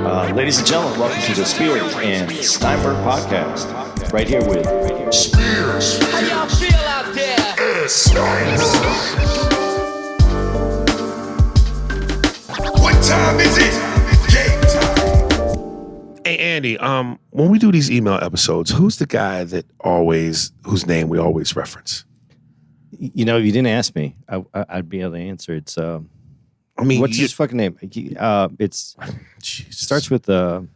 Ladies and gentlemen, welcome to the Spears and Steinberg podcast. Right here with Spears. How y'all feel out there? Steinberg. What time is it? Game time. Hey Andy, when we do these email episodes, who's the guy whose name we always reference? You know, if you didn't ask me, I'd be able to answer. It's what's his fucking name? It's starts with I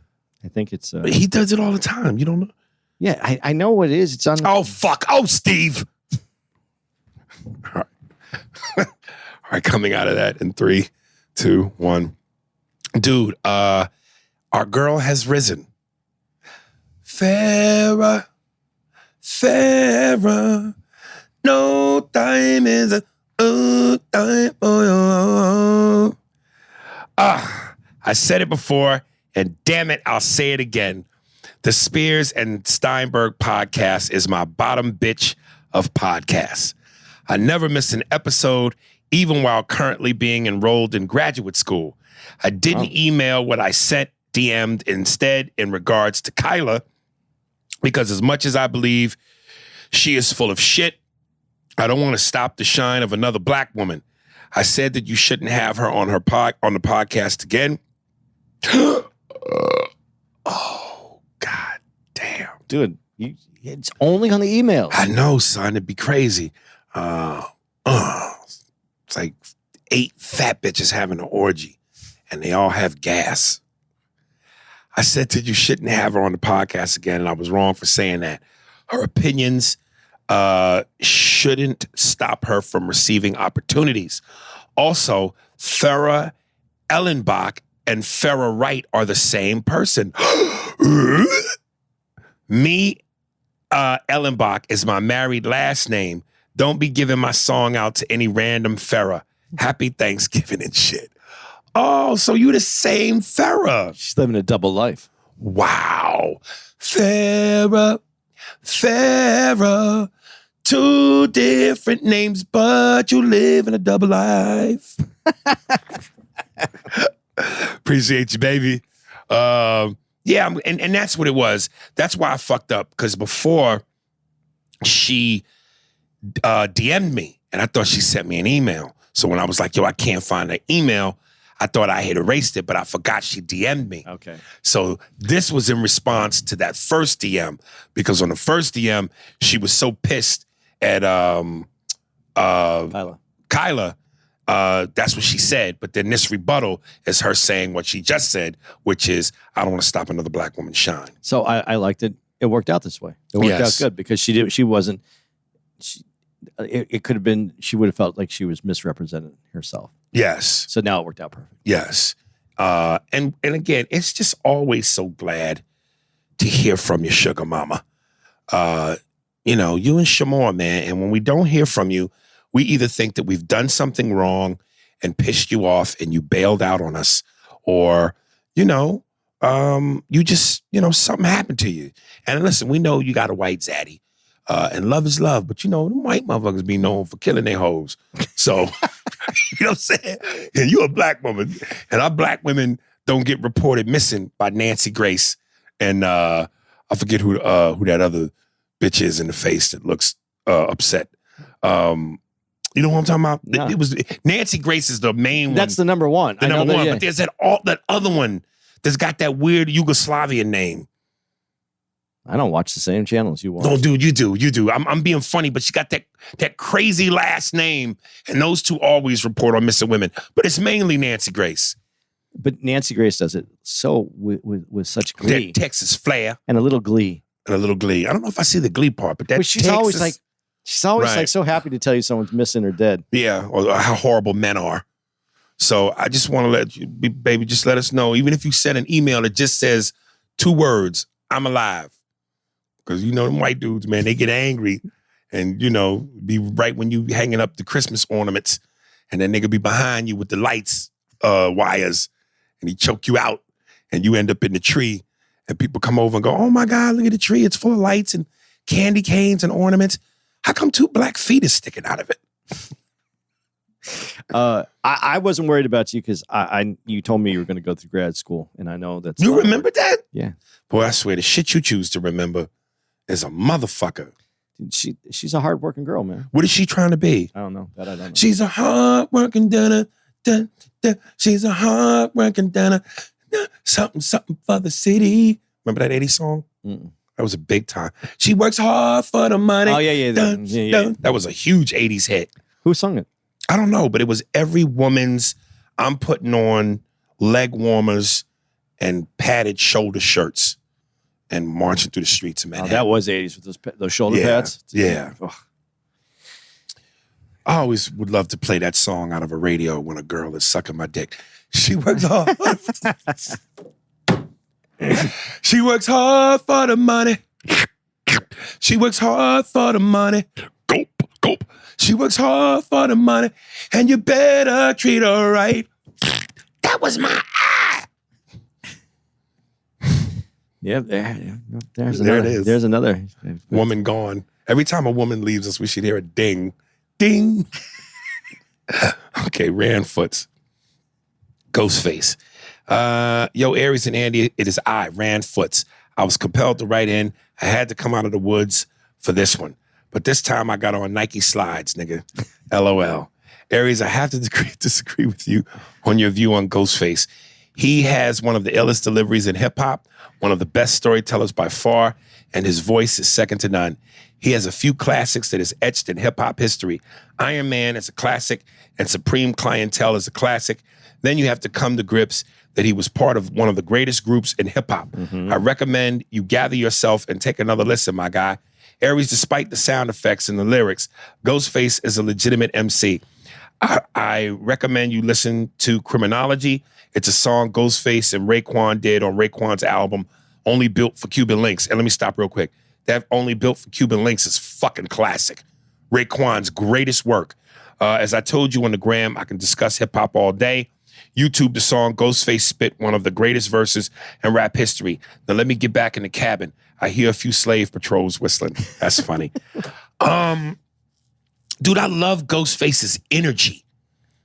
think it's. He does it all the time. You don't know? Yeah, I know what it is. It's on. Oh fuck! Oh Steve. All right, coming out of that in 3, 2, 1. Dude, our girl has risen. Farrah, no time is a time for you. I said it before, and damn it, I'll say it again. The Spears and Steinberg podcast is my bottom bitch of podcasts. I never miss an episode, even while currently being enrolled in graduate school. I didn't email what I sent, DM'd instead in regards to Kyla, because as much as I believe she is full of shit, I don't want to stop the shine of another black woman. I said that you shouldn't have her on the podcast again. Oh, god damn. Dude, it's only on the email. I know, son. It'd be crazy. It's like 8 fat bitches having an orgy, and they all have gas. I said that you shouldn't have her on the podcast again, and I was wrong for saying that. Her opinions shouldn't stop her from receiving opportunities. Also, Farrah Ellenbach and Farrah Wright are the same person. Me, Ellenbach is my married last name. Don't be giving my song out to any random Farrah. Happy Thanksgiving and shit. Oh, so you the same Farrah. She's living a double life. Wow. Farrah. 2 different names, but you live in a double life. Appreciate you, baby. Yeah, and that's what it was. That's why I fucked up, because before she DM'd me, and I thought she sent me an email. So when I was like, yo, I can't find the email, I thought I had erased it, but I forgot she DM'd me. Okay. So this was in response to that first DM, because on the first DM, she was so pissed at Kyla. That's what she said. But then this rebuttal is her saying what she just said, which is, I don't want to stop another black woman shine. So I liked it. It worked out this way. It worked out good because it could have been, she would have felt like she was misrepresenting herself. Yes. So now it worked out perfect. Yes. And again, it's just always so glad to hear from your sugar mama. You know, you and Shamor, man, and when we don't hear from you, we either think that we've done something wrong and pissed you off and you bailed out on us, or, you know, you just, you know, something happened to you. And listen, we know you got a white zaddy, and love is love, but you know, them white motherfuckers be known for killing their hoes. So, you know what I'm saying? And you a black woman, and our black women don't get reported missing by Nancy Grace. And I forget who that other bitch is in the face that looks upset. You know what I'm talking about? No. It was Nancy Grace is the main one. That's the number one. The number one. But there's that other one that's got that weird Yugoslavian name. I don't watch the same channel as you watch. No, dude, you do. I'm being funny, but she got that crazy last name, and those two always report on missing women. But it's mainly Nancy Grace. But Nancy Grace does it so with such glee. That Texas flair. And a little glee. I don't know if I see the glee part, but that she's Texas, always like so happy to tell you someone's missing or dead. Yeah, or how horrible men are. So I just want to let you, baby, just let us know. Even if you send an email that just says 2 words, I'm alive. Because you know them white dudes, man, they get angry and, you know, be right when you hanging up the Christmas ornaments, and then nigga be behind you with the lights wires, and he choke you out, and you end up in the tree, and people come over and go, oh my God, look at the tree. It's full of lights and candy canes and ornaments. How come 2 black feet is sticking out of it? I wasn't worried about you because you told me you were going to go through grad school, and I know that's You remember that? Yeah. Boy, I swear the shit you choose to remember is a motherfucker. She's a hardworking girl, man. What is she trying to be? I don't know. That I don't know. She's a hardworking she's a hardworking something for the city. Remember that 80s song? Mm-mm. That was a big time. She works hard for the money. Oh, yeah. That was a huge 80s hit. Who sung it? I don't know, but it was every woman's. I'm putting on leg warmers and padded shoulder shirts and marching through the streets of Manhattan. That was 80s with those shoulder pads? Yeah. I always would love to play that song out of a radio when a girl is sucking my dick. She works hard. She works hard for the money. She works hard for the money. Gulp, gulp. She works hard for the money, and you better treat her right. That was my eye. Yeah, there it is. There's another. Woman gone. Every time a woman leaves us, we should hear a ding. Ding. Okay, Ranfoots. Ghostface. Yo, Aries and Andy, it is I, Ranfoots. I was compelled to write in. I had to come out of the woods for this one. But this time I got on Nike slides, nigga. LOL. Aries, I have to disagree with you on your view on Ghostface. He has one of the illest deliveries in hip-hop, one of the best storytellers by far, and his voice is second to none. He has a few classics that is etched in hip-hop history. Iron Man is a classic, and Supreme Clientele is a classic. Then you have to come to grips that he was part of one of the greatest groups in hip-hop. I recommend you gather yourself and take another listen, my guy. Aries, despite the sound effects and the lyrics, Ghostface is a legitimate MC. I recommend you listen to Criminology. It's a song Ghostface and Raekwon did on Raekwon's album, Only Built for Cuban Links. And let me stop real quick. That Only Built for Cuban Links is fucking classic. Raekwon's greatest work. As I told you on the gram, I can discuss hip-hop all day. YouTube the song Ghostface spit one of the greatest verses in rap history. Now let me get back in the cabin. I hear a few slave patrols whistling. That's funny. Dude, I love Ghostface's energy.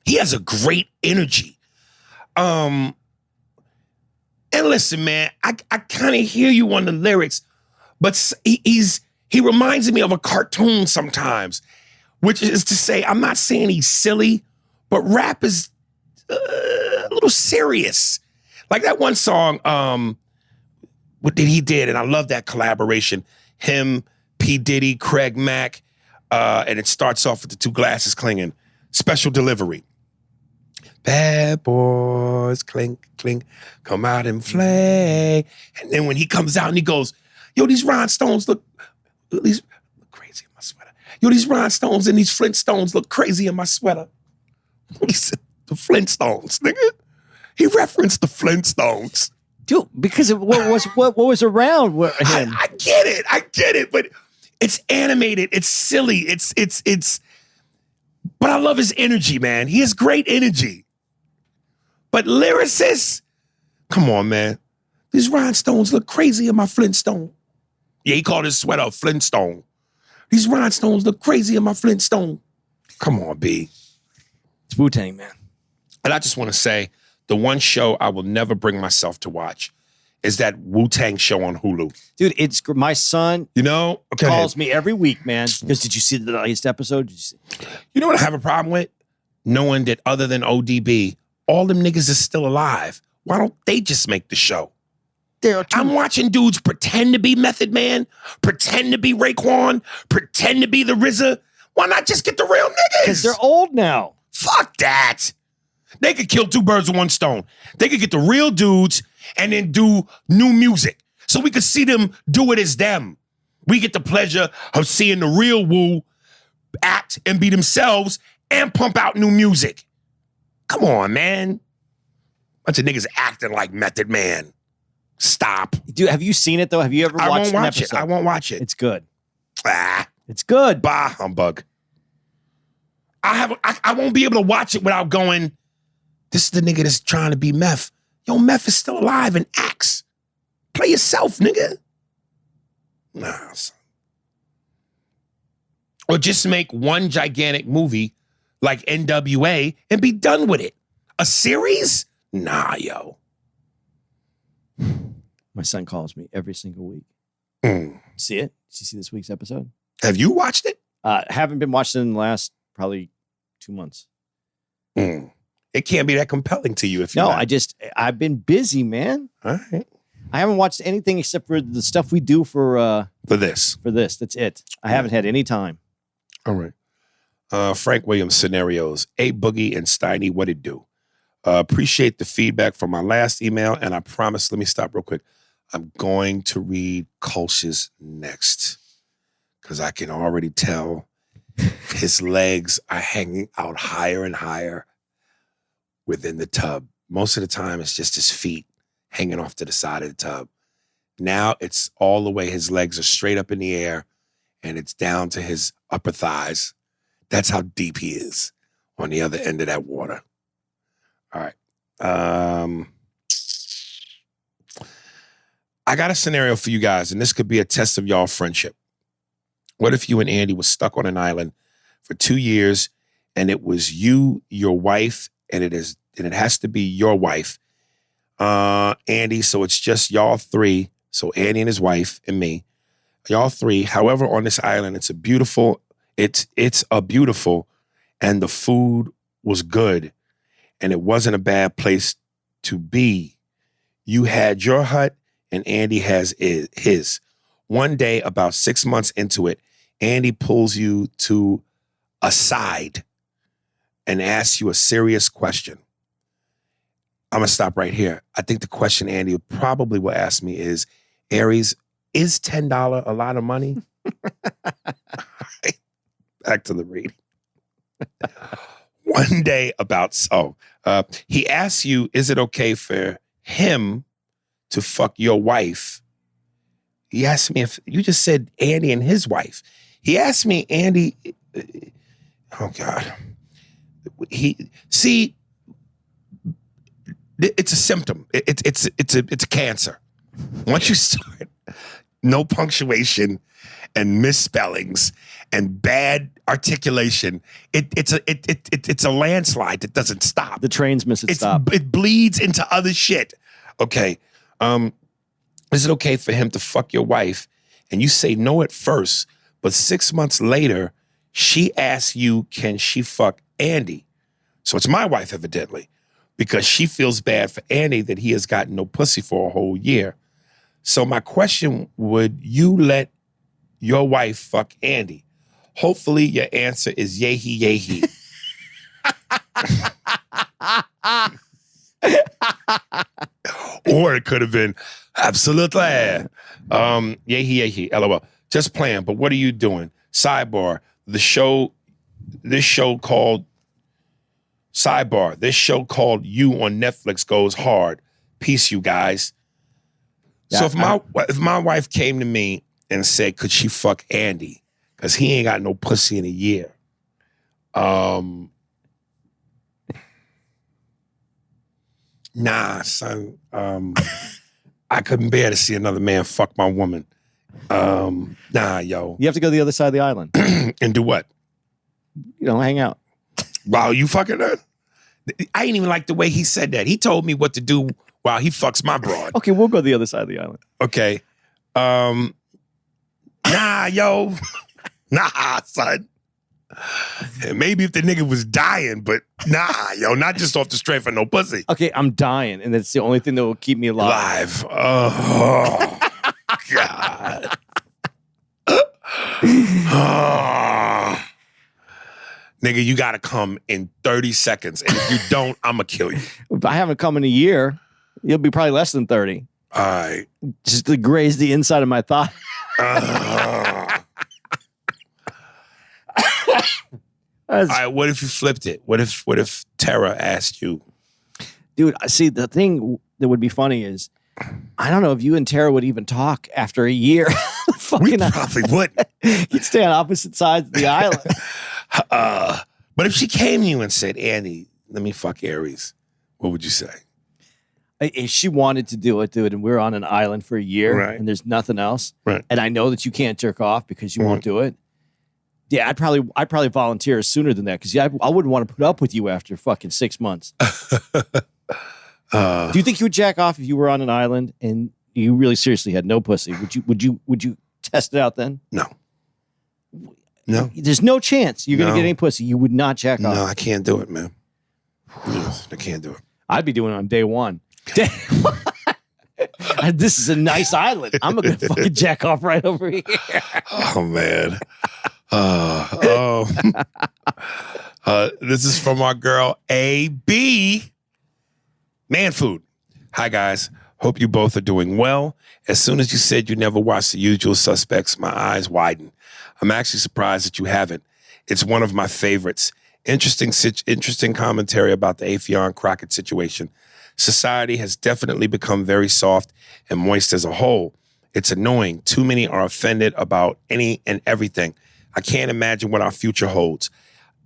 He has a great energy. And listen, man, I kind of hear you on the lyrics, but he reminds me of a cartoon sometimes, which is to say, I'm not saying he's silly, but rap is a little serious. Like that one song, what he did, and I love that collaboration. Him, P. Diddy, Craig Mack, and it starts off with the two glasses clinging. Special delivery. Bad boys, clink, clink, come out and play. And then when he comes out and he goes, yo, these rhinestones look crazy in my sweater. Yo, these rhinestones and these Flintstones look crazy in my sweater. He said, the Flintstones, nigga. He referenced the Flintstones. Dude, because what was around him. I get it, but it's animated, it's silly, it's but I love his energy, man. He has great energy. But lyricists, come on, man. These rhinestones look crazy in my Flintstone. Yeah, he called his sweater a Flintstone. These rhinestones look crazy in my Flintstone. Come on, B. It's Wu-Tang, man. And I just want to say, the one show I will never bring myself to watch is that Wu-Tang show on Hulu. Dude, it's my son calls me every week, man. Because did you see the latest episode? You know what I have a problem with? Knowing that other than ODB, all them niggas is still alive. Why don't they just make the show? I'm watching dudes pretend to be Method Man, pretend to be Raekwon, pretend to be the RZA. Why not just get the real niggas? Because they're old now. Fuck that. They could kill two birds with one stone. They could get the real dudes and then do new music. So we could see them do it as them. We get the pleasure of seeing the real Wu act and be themselves and pump out new music. Come on, man. Bunch of niggas acting like Method Man. Stop. Dude, have you seen it, though? Have you ever watched an episode? I won't watch it. It's good. Ah. It's good. Bah, humbug. I won't be able to watch it without going, this is the nigga that's trying to be Meth. Yo, Meth is still alive and acts. Play yourself, nigga. Nah, son. Or just make one gigantic movie like NWA and be done with it. A series? Nah, yo. My son calls me every single week. See it? Did you see this week's episode? Have you watched it? Haven't been watching it in the last probably 2 months. It can't be that compelling to you if you. No, I've been busy, man. All right. I haven't watched anything except for the stuff we do for this. For this, that's it. I haven't had any time. All right. Frank Williams scenarios. A Boogie and Steiny, what it do? Appreciate the feedback from my last email, and I promise. Let me stop real quick. I'm going to read Kolsch's next because I can already tell his legs are hanging out higher and higher within the tub. Most of the time, it's just his feet hanging off to the side of the tub. Now it's all the way. His legs are straight up in the air, and it's down to his upper thighs. That's how deep he is on the other end of that water. All right. I got a scenario for you guys, and this could be a test of y'all friendship. What if you and Andy were stuck on an island for 2 years, and it was you, your wife, and it has to be your wife, Andy. So it's just y'all three. So Andy and his wife and me, y'all three. However, on this island, it's a beautiful, and the food was good, and it wasn't a bad place to be. You had your hut, and Andy has his. One day, about 6 months into it, Andy pulls you to a side and asks you a serious question. I'm going to stop right here. I think the question Andy probably will ask me is, Aries, is $10 a lot of money? Back to the reading. One day he asks you, is it okay for him to fuck your wife? He asked me if you just said Andy and his wife. He asked me, Andy, oh God. It's a symptom. It's a cancer. Once you start, no punctuation and misspellings and bad articulation, it's a landslide that doesn't stop. The trains miss its stop. It bleeds into other shit. Okay. Is it okay for him to fuck your wife? And you say no at first, but 6 months later, she asks you, can she fuck Andy? So it's my wife, evidently, because she feels bad for Andy that he has gotten no pussy for a whole year. So my question, would you let your wife fuck Andy? Hopefully your answer is yay-hee, yay-hee. Or it could have been absolutely. Yay-hee, yay-hee, LOL. Just playing, but what are you doing? Sidebar, this show called You on Netflix goes hard. Peace, you guys. Yeah, so if my wife came to me and said, could she fuck Andy? Because he ain't got no pussy in a year. Nah, son. I couldn't bear to see another man fuck my woman. Nah, yo. You have to go to the other side of the island. And do what? Hang out. While you fucking her? I ain't even like the way he said that. He told me what to do while he fucks my broad. Okay, we'll go to the other side of the island. Okay. Nah, yo. Nah, son. And maybe if the nigga was dying, but nah, yo, not just off the strength of no pussy. Okay, I'm dying, and that's the only thing that will keep me alive. Oh, God. Nigga, you gotta come in 30 seconds. And if you don't, I'ma kill you. If I haven't come in a year, you'll be probably less than 30. All right. Just to graze the inside of my thigh. All right, what if you flipped it? What if Tara asked you? Dude, see, the thing that would be funny is, I don't know if you and Tara would even talk after a year. We probably wouldn't. You'd stay on opposite sides of the island. But if she came to you and said, Andy, let me fuck Aries, what would you say? If she wanted to do it, dude, and we're on an island for a year, right, and there's nothing else, right, and I know that you can't jerk off because you won't do it, Yeah, I'd probably volunteer sooner than that because I wouldn't want to put up with you after fucking 6 months. Do you think you would jack off if you were on an island and you really seriously had no pussy? Would you test it out then? No. There's no chance you're gonna get any pussy. You would not jack off. No, I can't do it, man. I can't do it. I'd be doing it on day one. This is a nice island. I'm gonna fucking jack off right over here. Oh man. This is from our girl AB. Man food. Hi guys. Hope you both are doing well. As soon as you said you never watched The Usual Suspects, my eyes widened. I'm actually surprised that you haven't. It's one of my favorites. Interesting commentary about the Affion Crockett situation. Society has definitely become very soft and moist as a whole. It's annoying. Too many are offended about any and everything. I can't imagine what our future holds.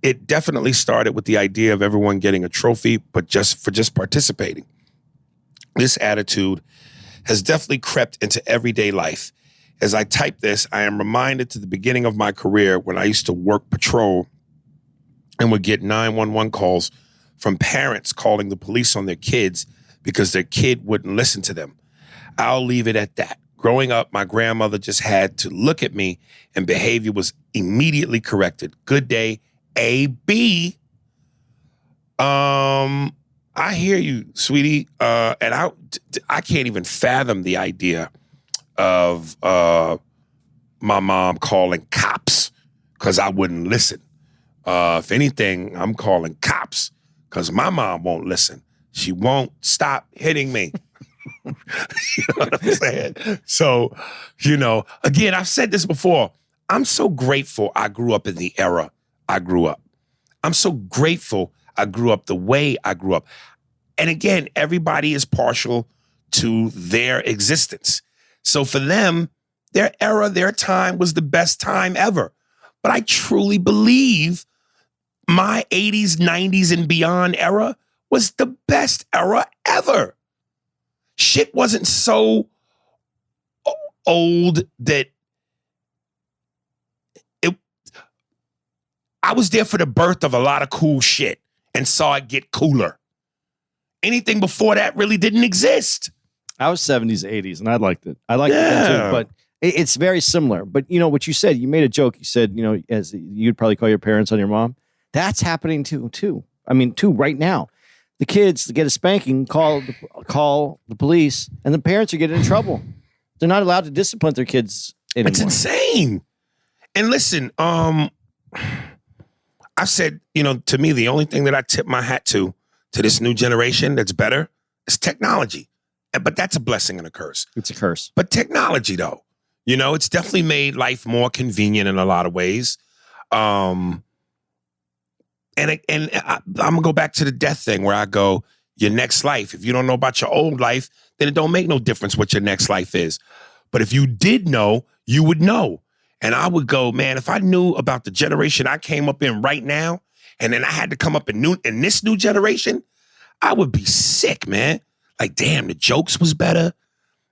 It definitely started with the idea of everyone getting a trophy, but just participating. This attitude has definitely crept into everyday life. As I type this, I am reminded to the beginning of my career when I used to work patrol and would get 911 calls from parents calling the police on their kids because their kid wouldn't listen to them. I'll leave it at that. Growing up, my grandmother just had to look at me and behavior was immediately corrected. Good day, AB. I hear you, sweetie. And I can't even fathom the idea of my mom calling cops because I wouldn't listen. If anything, I'm calling cops because my mom won't listen. She won't stop hitting me. You know what I'm saying? So, again, I've said this before. I'm so grateful I grew up in the era I grew up. I'm so grateful I grew up the way I grew up. And again, everybody is partial to their existence. So for them, their era, their time was the best time ever. But I truly believe my 80s, 90s, and beyond era was the best era ever. Shit wasn't so old that I was there for the birth of a lot of cool shit and saw it get cooler. Anything before that really didn't exist. I was 70s, 80s, and I liked it. I liked it then too, but it's very similar. But what you said, you made a joke. You said, as you'd probably call your parents on your mom. That's happening too. I mean, right now. The kids get a spanking, call the police, and the parents are getting in trouble. They're not allowed to discipline their kids anymore. It's insane. And listen, I've said, to me, the only thing that I tip my hat to this new generation that's better is technology. But that's a blessing and a curse. It's a curse. But technology, though, it's definitely made life more convenient in a lot of ways. And I'm going to go back to the death thing where I go, your next life, if you don't know about your old life, then it don't make no difference what your next life is. But if you did know, you would know. And I would go, man, if I knew about the generation I came up in right now, and then I had to come up in this new generation, I would be sick, man. Like, damn, the jokes was better.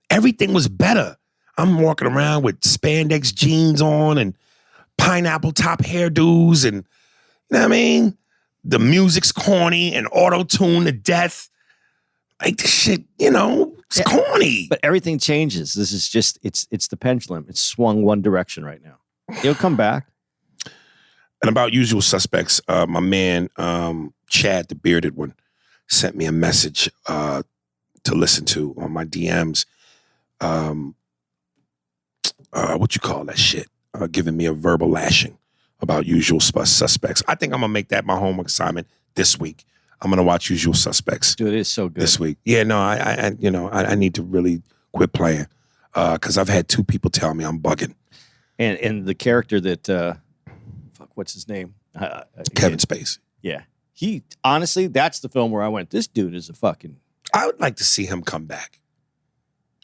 Everything was better. I'm walking around with spandex jeans on and pineapple top hairdos and, you know what I mean? The music's corny and auto-tune to death. Like, this shit, it's corny. But everything changes. This is just, it's the pendulum. It's swung one direction right now. It'll come back. And about Usual Suspects, my man, Chad, the bearded one, sent me a message to listen to on my DMs. What you call that shit? Giving me a verbal lashing about Usual Suspects. I think I'm going to make that my homework assignment this week. I'm going to watch Usual Suspects. Dude, it is so good. This week. Yeah, no, I need to really quit playing because I've had 2 people tell me I'm bugging. And the character that, what's his name? Kevin Spacey. Yeah. He, honestly, that's the film where I went, this dude is a fucking... I would like to see him come back.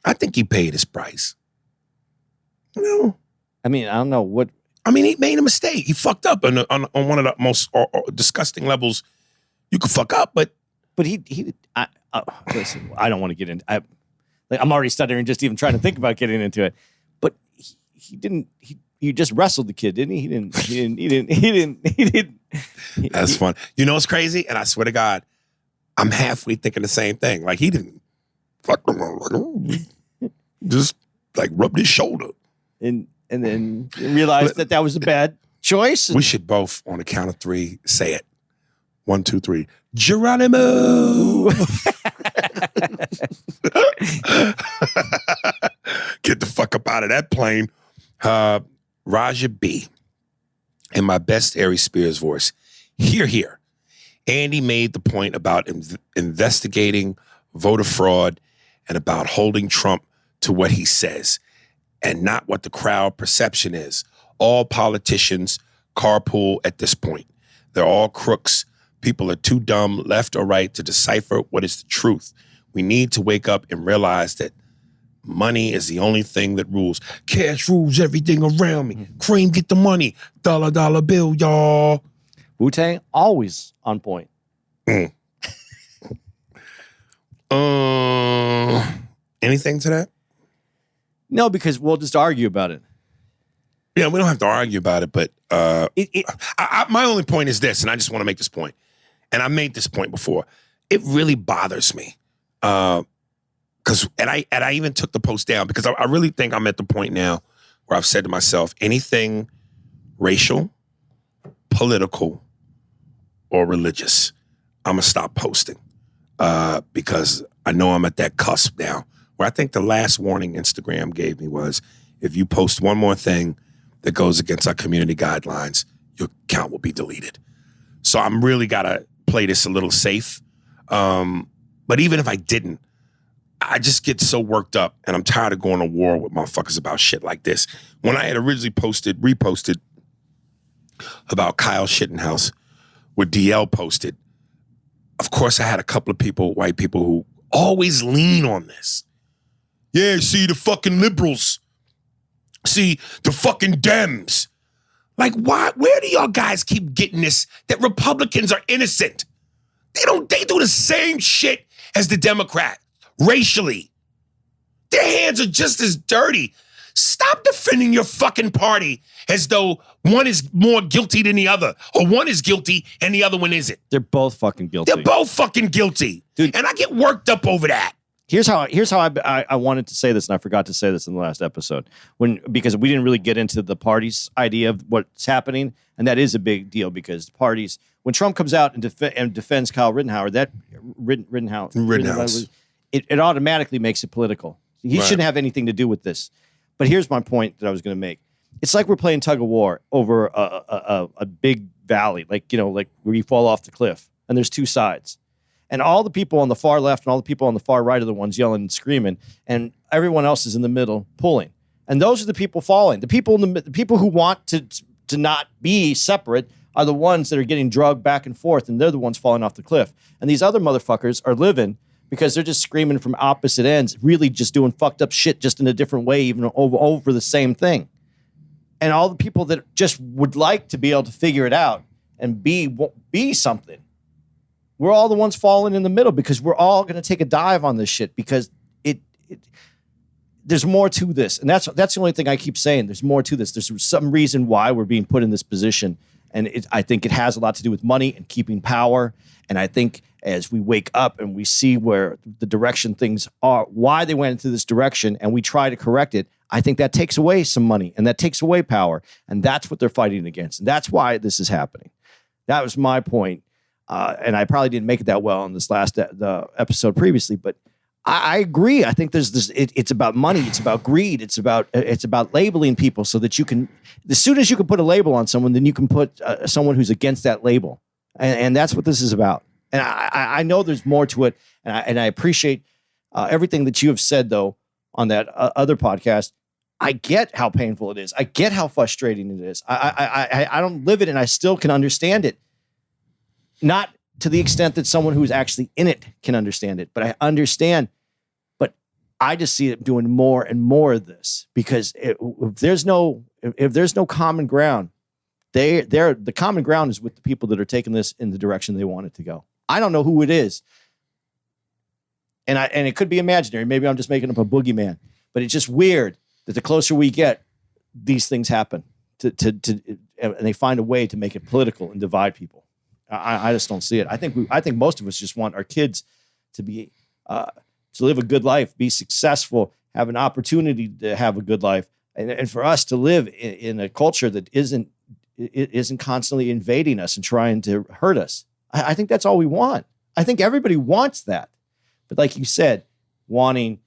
I think he paid his price. I mean, I don't know what... I mean, he made a mistake. He fucked up on one of the most disgusting levels you could fuck up, but he listen, I don't want to get into... I'm already stuttering just even trying to think about getting into it. But he he just wrestled the kid, didn't he? He didn't. That's fun. You know what's crazy? And I swear to God, I'm halfway thinking the same thing. Like he didn't fuck them. Just like rubbed his shoulder. And then realized that was a bad choice. We should both, on the count of 3, say it. 1, 2, 3. Geronimo! Get the fuck up out of that plane. Raja B. In my best Ari Spears voice. Here. Andy made the point about investigating voter fraud and about holding Trump to what he says and not what the crowd perception is. All politicians carpool at this point. They're all crooks. People are too dumb, left or right, to decipher what is the truth. We need to wake up and realize that money is the only thing that rules. Cash rules everything around me. Cream, get the money. Dollar bill, y'all. Wu-Tang, always on point. Anything to that? No, because we'll just argue about it. Yeah, we don't have to argue about it, but my only point is this, and I just want to make this point, and I made this point before. It really bothers me, because I even took the post down because I really think I'm at the point now where I've said to myself, anything racial, political, or religious, I'm gonna stop posting because I know I'm at that cusp now where I think the last warning Instagram gave me was, if you post one more thing that goes against our community guidelines, your account will be deleted. So I'm really gotta play this a little safe. But even if I didn't, I just get so worked up and I'm tired of going to war with motherfuckers about shit like this. When I had originally reposted about Kyle Shittenhouse, what DL posted, of course I had a couple of people, white people, who always lean on this. Yeah, see the fucking liberals. See the fucking Dems. Like, why? Where do y'all guys keep getting this that Republicans are innocent? They do the same shit as the Democrats, racially. Their hands are just as dirty. Stop defending your fucking party as though one is more guilty than the other, or one is guilty and the other one isn't. They're both fucking guilty. They're both fucking guilty. Dude, and I get worked up over that. Here's how I wanted to say this, and I forgot to say this in the last episode, because we didn't really get into the party's idea of what's happening, and that is a big deal because parties, when Trump comes out and defends Kyle Rittenhouse, it automatically makes it political. He shouldn't have anything to do with this. But here's my point that I was going to make. It's like we're playing tug of war over a big valley, like where you fall off the cliff, and there's two sides. And all the people on the far left and all the people on the far right are the ones yelling and screaming, and everyone else is in the middle pulling. And those are the people falling. The people the people who want to not be separate are the ones that are getting drugged back and forth, and they're the ones falling off the cliff. And these other motherfuckers are living because they're just screaming from opposite ends, really just doing fucked up shit just in a different way, even over the same thing. And all the people that just would like to be able to figure it out and be something, we're all the ones falling in the middle because we're all going to take a dive on this shit because there's more to this. And that's the only thing I keep saying. There's more to this. There's some reason why we're being put in this position. And I think it has a lot to do with money and keeping power. And I think as we wake up and we see where the direction things are, why they went into this direction, and we try to correct it, I think that takes away some money and that takes away power. And that's what they're fighting against. And that's why this is happening. That was my point. And I probably didn't make it that well in this last the episode previously, but I agree. I think there's this. It's about money. It's about greed. It's about labeling people so that you can. As soon as you can put a label on someone, then you can put someone who's against that label, and that's what this is about. And I know there's more to it, and I appreciate everything that you have said though on that other podcast. I get how painful it is. I get how frustrating it is. I don't live it, and I still can understand it. Not to the extent that someone who's actually in it can understand it, but I understand. But I just see it doing more and more of this because if there's no common ground, the common ground is with the people that are taking this in the direction they want it to go. I don't know who it is, and it could be imaginary. Maybe I'm just making up a boogeyman, but it's just weird that the closer we get, these things happen. and they find a way to make it political and divide people. I just don't see it. I think most of us just want our kids to be to live a good life, be successful, have an opportunity to have a good life, and for us to live in a culture that isn't constantly invading us and trying to hurt us. I think that's all we want. I think everybody wants that. But like you said, wanting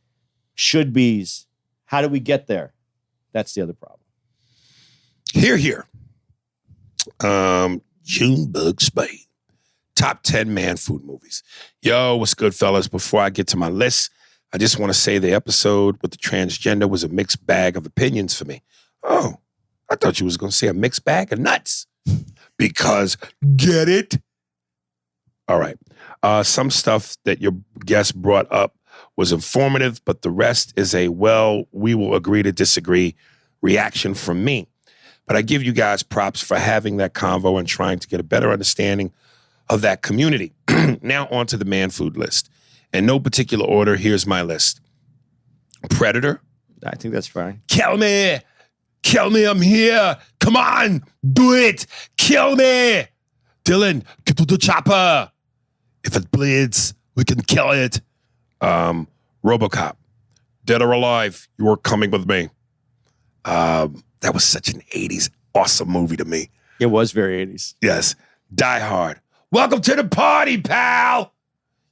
should be's. How do we get there? That's the other problem. Here. Junebug Spade. Top 10 man food movies. Yo, what's good, fellas? Before I get to my list, I just want to say the episode with the transgender was a mixed bag of opinions for me. Oh, I thought you was going to say a mixed bag of nuts. Because, get it? All right. Some stuff that your guest brought up was informative, but the rest is a, well, we will agree to disagree reaction from me. But I give you guys props for having that convo and trying to get a better understanding of that community. Now on to the man food list. In no particular order, here's my list. Predator. I think that's fine. Kill me, I'm here. Come on, do it. Kill me. Dylan, get to the chopper. If it bleeds, we can kill it. Robocop. Dead or alive, you are coming with me. That was such an 80s awesome movie to me. It was very 80s. Yes. Die Hard. Welcome to the party, pal.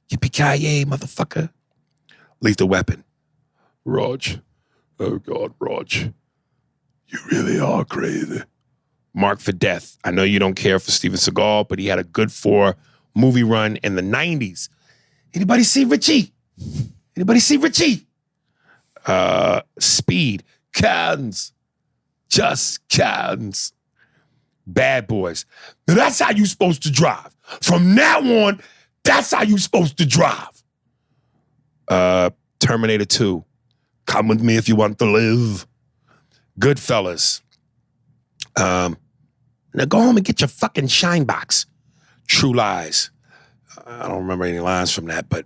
Yippee-ki-yay, motherfucker. Lethal Weapon. Raj. Oh, God, Raj. You really are crazy. Marked for Death. I know you don't care for Steven Seagal, but he had a good 4 movie run in the 90s. Anybody see Richie? Speed. Cans. Just cans. Bad Boys. Now that's how you supposed to drive. From now on, that's how you supposed to drive. Terminator 2. Come with me if you want to live. Goodfellas. Now go home and get your fucking shine box. True Lies. I don't remember any lines from that, but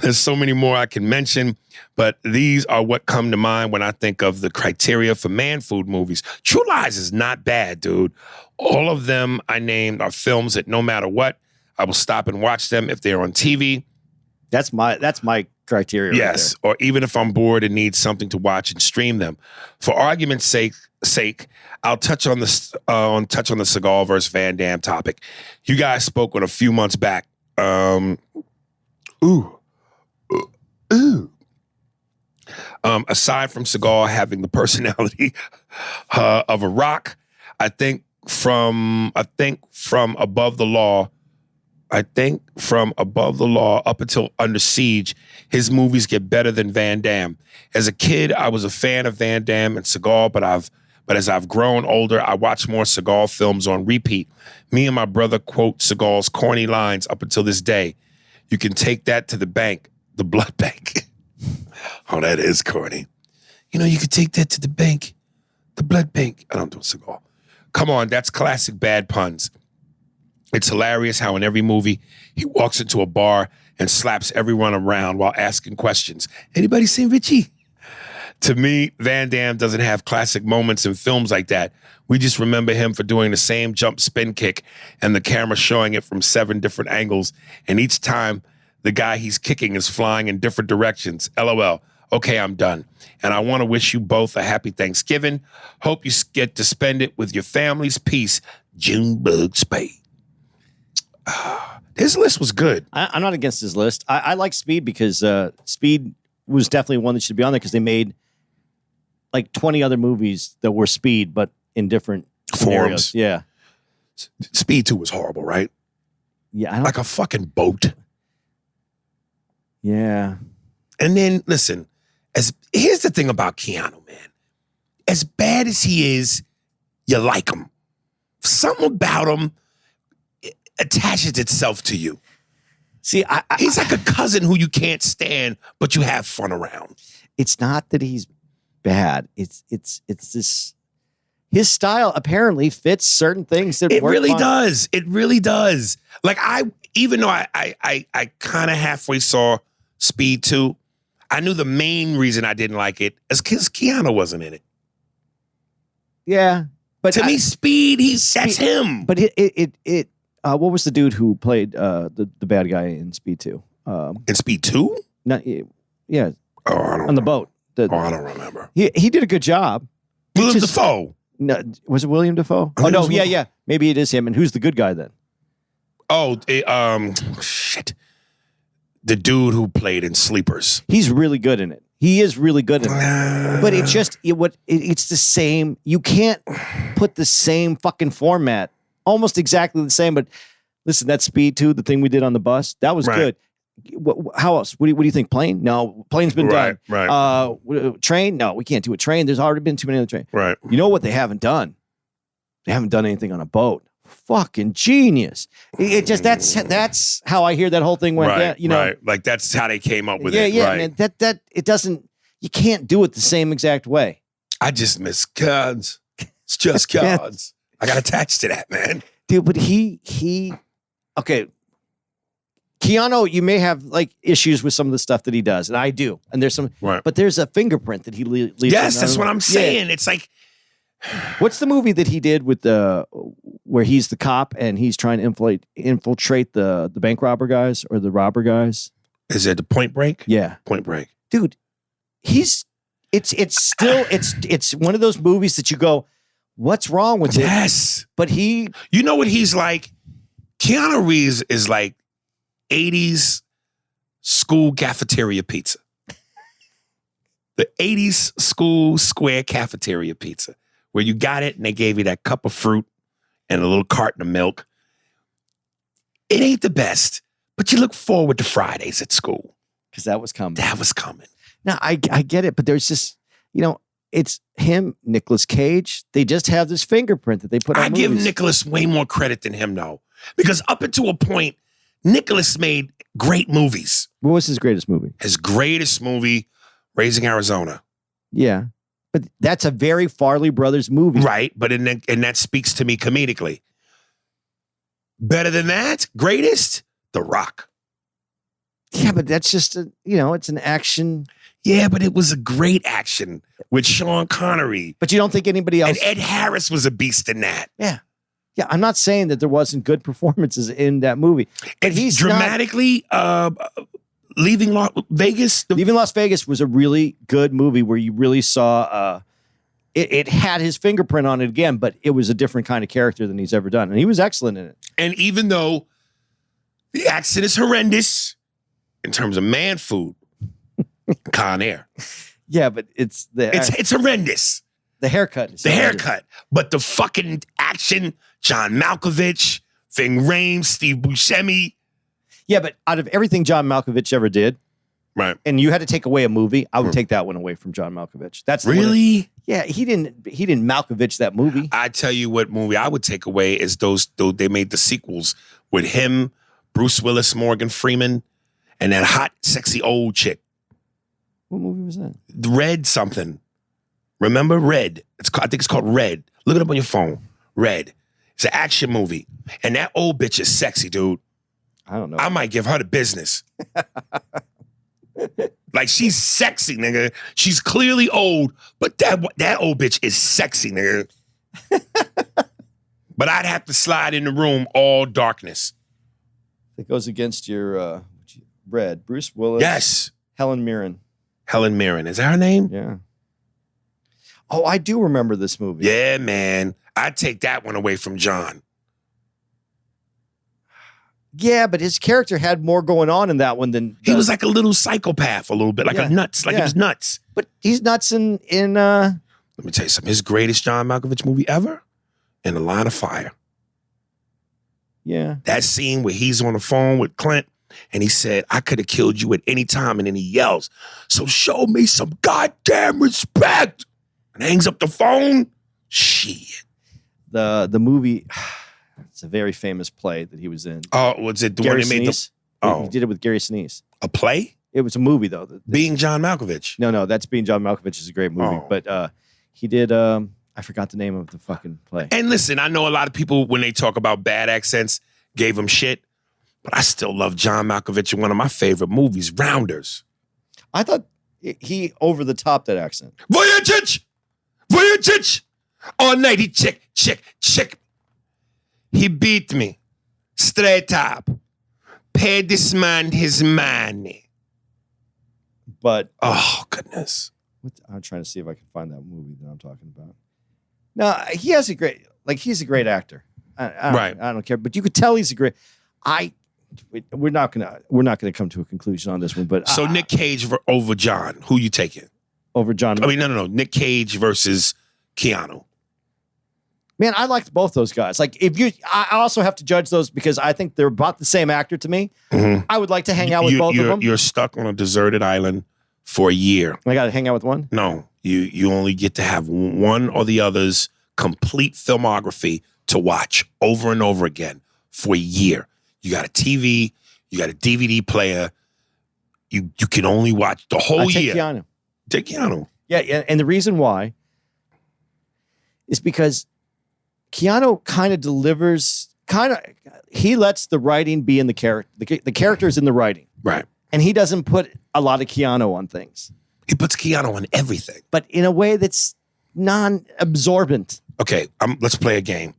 there's so many more I can mention, but these are what come to mind when I think of the criteria for man food movies. True Lies is not bad, dude. All of them I named are films that no matter what, I will stop and watch them if they're on TV. That's my criteria. Yes, right, or even if I'm bored and need something to watch and stream them. For argument's sake, I'll touch on the Seagal versus Van Damme topic. You guys spoke on a few months back. Aside from Seagal having the personality of a rock, I think from Above the Law up until Under Siege, his movies get better than Van Damme. As a kid, I was a fan of Van Damme and Seagal, but as I've grown older, I watch more Seagal films on repeat. Me and my brother quote Seagal's corny lines up until this day. You can take that to the bank, the blood bank. Oh, that is corny. You could take that to the bank, the blood bank. I don't do Seagal. Come on, that's classic bad puns. It's hilarious how in every movie he walks into a bar and slaps everyone around while asking questions. Anybody seen Richie? To me, Van Damme doesn't have classic moments in films like that. We just remember him for doing the same jump spin kick and the camera showing it from 7 different angles. And each time the guy he's kicking is flying in different directions. LOL. Okay, I'm done. And I want to wish you both a happy Thanksgiving. Hope you get to spend it with your families. Peace. Junebug Spade. His list was good. I'm not against his list. I like Speed because Speed was definitely one that should be on there because they made like 20 other movies that were Speed, but in different forms. Scenarios. Yeah. Speed 2 was horrible, right? Yeah. Like a fucking boat. Yeah. And then, listen, here's the thing about Keanu, man. As bad as he is, you like him. Something about him attaches itself to you. See, he's like a cousin who you can't stand, but you have fun around. It's not that he's bad. It's this. His style apparently fits certain things that it work really fine. does. It really does. Like even though I kind of halfway saw Speed 2, I knew the main reason I didn't like it is because Keanu wasn't in it. Yeah, but To me, Speed, that's him. But what was the dude who played the bad guy in Speed 2? In Speed 2? Not yeah. Oh, I don't On the boat. I don't remember. He did a good job. William Dafoe. No, was it William Dafoe? Oh no, yeah. Maybe it is him. And who's the good guy then? Oh, shit. The dude who played in Sleepers. He's really good in it. He is really good in it. But it's just it's the same. You can't put the same fucking format. Almost exactly the same. But listen, that Speed 2, the thing we did on the bus, that was good. How else? What do you think? Plane? No, plane's been done. Right. Train? No, we can't do a train. There's already been too many on the train. Right. You know what they haven't done? They haven't done anything on a boat. Fucking genius. It just that's how I hear that whole thing went. Right. You know, right. Like that's how they came up with it. Yeah, right. man. That it doesn't. You can't do it the same exact way. I just miss cards. It's just cards. I got attached to that, man. Dude, but he okay. Keanu, you may have like issues with some of the stuff that he does, and I do. And there's some, but there's a fingerprint that he leaves. Yes, that's what I'm saying. Yeah. It's like, what's the movie that he did with where he's the cop and he's trying to infiltrate the bank robber guys or the robber guys? Is it the Point Break? Yeah, Point Break, dude. It's still one of those movies that you go, what's wrong with it? Yes, but you know what he's like? Keanu Reeves is like 80s school cafeteria pizza. The 80s school square cafeteria pizza, where you got it and they gave you that cup of fruit and a little carton of milk. It ain't the best, but you look forward to Fridays at school. Because that was coming. That was coming. Now, I get it, but there's just, it's him, Nicolas Cage. They just have this fingerprint that they put on movies. I give Nicolas way more credit than him, though. Because up until a point, Nicolas made great movies. What was his greatest movie? His greatest movie, Raising Arizona. Yeah. But that's a very Farley Brothers movie. Right. But and that speaks to me comedically. Better than that, greatest, The Rock. Yeah, but that's just, it's an action. Yeah, but it was a great action with Sean Connery. But you don't think anybody else. And Ed Harris was a beast in that. Yeah. Yeah, I'm not saying that there wasn't good performances in that movie. And he's dramatically Leaving Vegas. Leaving Las Vegas was a really good movie where you really saw it had his fingerprint on it again, but it was a different kind of character than he's ever done. And he was excellent in it. And even though the accent is horrendous in terms of man food, Con Air. Yeah, but it's horrendous. The haircut. The haircut. But the fucking action, John Malkovich, Ving Rhames, Steve Buscemi. Yeah, but out of everything John Malkovich ever did, right? And you had to take away a movie, I would take that one away from John Malkovich. That's really, yeah. He didn't Malkovich that movie. I tell you what movie I would take away is those they made the sequels with him, Bruce Willis, Morgan Freeman, and that hot, sexy old chick. What movie was that? Red something. Remember Red? I think it's called Red. Look it up on your phone. Red. It's an action movie. And that old bitch is sexy, dude. I don't know. I might give her the business. Like, she's sexy, nigga. She's clearly old, but that old bitch is sexy, nigga. But I'd have to slide in the room all darkness. It goes against your Red. Bruce Willis. Yes. Helen Mirren. Helen Mirren. Is that her name? Yeah. Oh, I do remember this movie. Yeah, man. I'd take that one away from John. Yeah, but his character had more going on in that one than... He was like a little psychopath a little bit, like a nuts. Like he was nuts. But he's nuts in... Let me tell you something. His greatest John Malkovich movie ever, In the Line of Fire. Yeah. That scene where he's on the phone with Clint and he said, I could have killed you at any time. And then he yells, so show me some goddamn respect. And hangs up the phone. Shit. The movie... It's a very famous play that he was in. Oh, was it the Gary one they made? He did it with Gary Sinise. A play? It was a movie, though. Being John Malkovich. No, that's Being John Malkovich is a great movie. Oh. But he did, I forgot the name of the fucking play. And listen, I know a lot of people, when they talk about bad accents, gave him shit. But I still love John Malkovich in one of my favorite movies, Rounders. I thought he over the top that accent. Voyage! All night he check. He beat me. Straight up. Pay this man his money. But oh goodness. I'm trying to see if I can find that movie that I'm talking about. No, he has a great, he's a great actor. I don't care, but you could tell he's a great. We're not gonna come to a conclusion on this one, but so Nick Cage over John, who you taking? Over John? I mean, no. Nick Cage versus Keanu. Man, I liked both those guys. I also have to judge those because I think they're about the same actor to me. Mm-hmm. I would like to hang out with both of them. You're stuck on a deserted island for a year. I got to hang out with one? No, you only get to have one or the other's complete filmography to watch over and over again for a year. You got a TV, you got a DVD player. You can only watch the whole year. Keanu. Take Keanu. Yeah, and the reason why is because Keanu kind of delivers, he lets the writing be in the character. The character is in the writing. Right. And he doesn't put a lot of Keanu on things. He puts Keanu on everything. But in a way that's non-absorbent. Okay, let's play a game.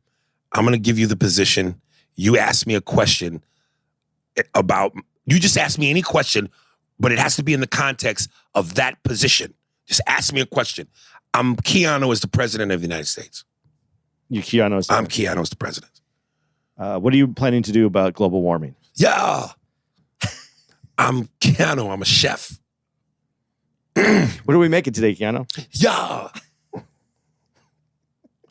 I'm going to give you the position. You ask me a question you just ask me any question, but it has to be in the context of that position. Just ask me a question. I'm Keanu as the president of the United States. You're Keanu. I'm Keanu as the president. What are you planning to do about global warming? Yeah. I'm Keanu. I'm a chef. What are we making today, Keanu? Yeah.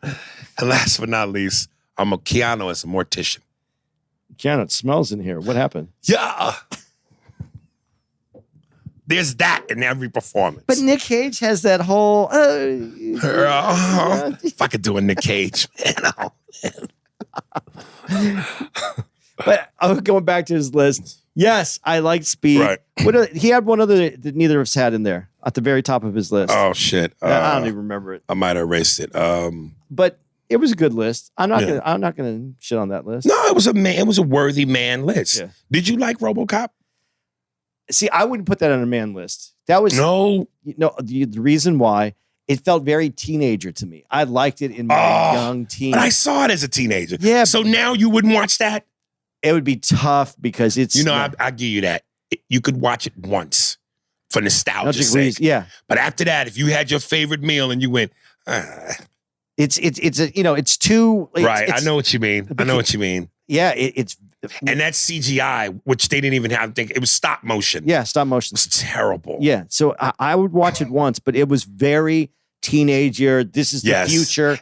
And last but not least, I'm a Keanu as a mortician. Keanu, it smells in here. What happened? Yeah. There's that in every performance. But Nick Cage has that whole... if I could do a Nick Cage, man. But going back to his list, yes, I like Speed. Right. He had one other that neither of us had in there at the very top of his list. Oh, shit. I don't even remember it. I might have erased it. But it was a good list. I'm not gonna shit on that list. No, it was a worthy man list. Yeah. Did you like Robocop? See, I wouldn't put that on a man list. That was the reason why it felt very teenager to me. I liked it in my young teen. But I saw it as a teenager. Yeah. So now you wouldn't watch that? It would be tough because it's I give you that. You could watch it once for nostalgia's sake. Yeah. But after that, if you had your favorite meal and you went, it's too right. I know what you mean. Yeah, it's and that's CGI, which they didn't even have to think. It was stop motion. Yeah, stop motion. It was terrible. Yeah, so I would watch it once, but it was very teenager. This is the future,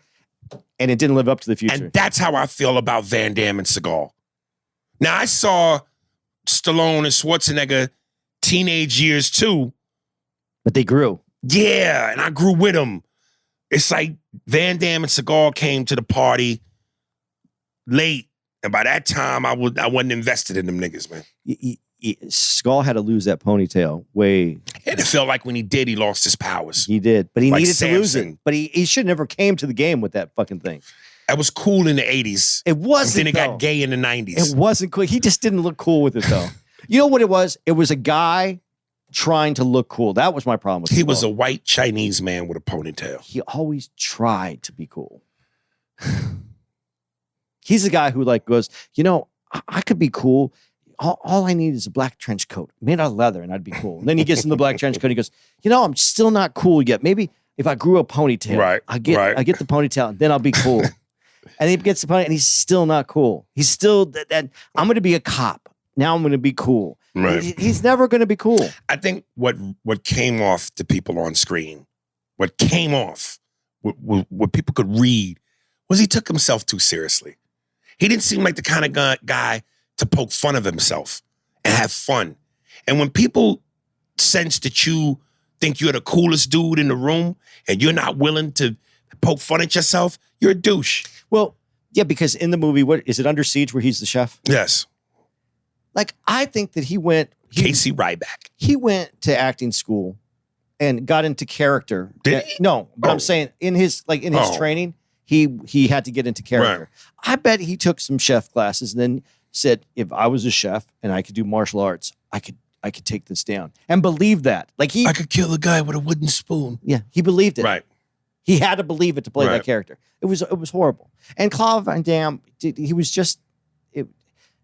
and it didn't live up to the future. And that's how I feel about Van Damme and Seagal. Now, I saw Stallone and Schwarzenegger teenage years too. But they grew. Yeah, and I grew with them. It's like Van Damme and Seagal came to the party late. And by that time, I wasn't invested in them niggas, man. Skull had to lose that ponytail way. And it felt like when he did, he lost his powers. He did, but he needed Samson. to lose it. But he should never came to the game with that fucking thing. That was cool in the 80s. It wasn't. And then it got gay in the 90s. It wasn't cool. He just didn't look cool with it, though. You know what it was? It was a guy trying to look cool. That was my problem with He Skull. was a white Chinese man with a ponytail. He always tried to be cool. He's the guy who goes, I could be cool. All I need is a black trench coat made out of leather and I'd be cool. And then he gets in the black trench coat and he goes, I'm still not cool yet. Maybe if I grew a ponytail, I get the ponytail and then I'll be cool. And he gets the ponytail and he's still not cool. He's still that I'm going to be a cop. Now I'm going to be cool. Right. He's never going to be cool. I think what came off to people on screen, what people could read was he took himself too seriously. He didn't seem like the kind of guy to poke fun of himself and have fun. And when people sense that you think you're the coolest dude in the room and you're not willing to poke fun at yourself, you're a douche. Well, yeah, because in the movie, what is it, Under Siege, where he's the chef? Yes. I think that Casey Ryback. He went to acting school and got into character. Did he? No, but I'm saying in his training, he had to get into character. Right. I bet he took some chef classes and then said, if I was a chef and I could do martial arts, I I could take this down, and believe that. Like I could kill a guy with a wooden spoon. yeah, he believed it. Right. He had to believe it to play Right. that character. It was horrible. And Claude Van Damme, he was just.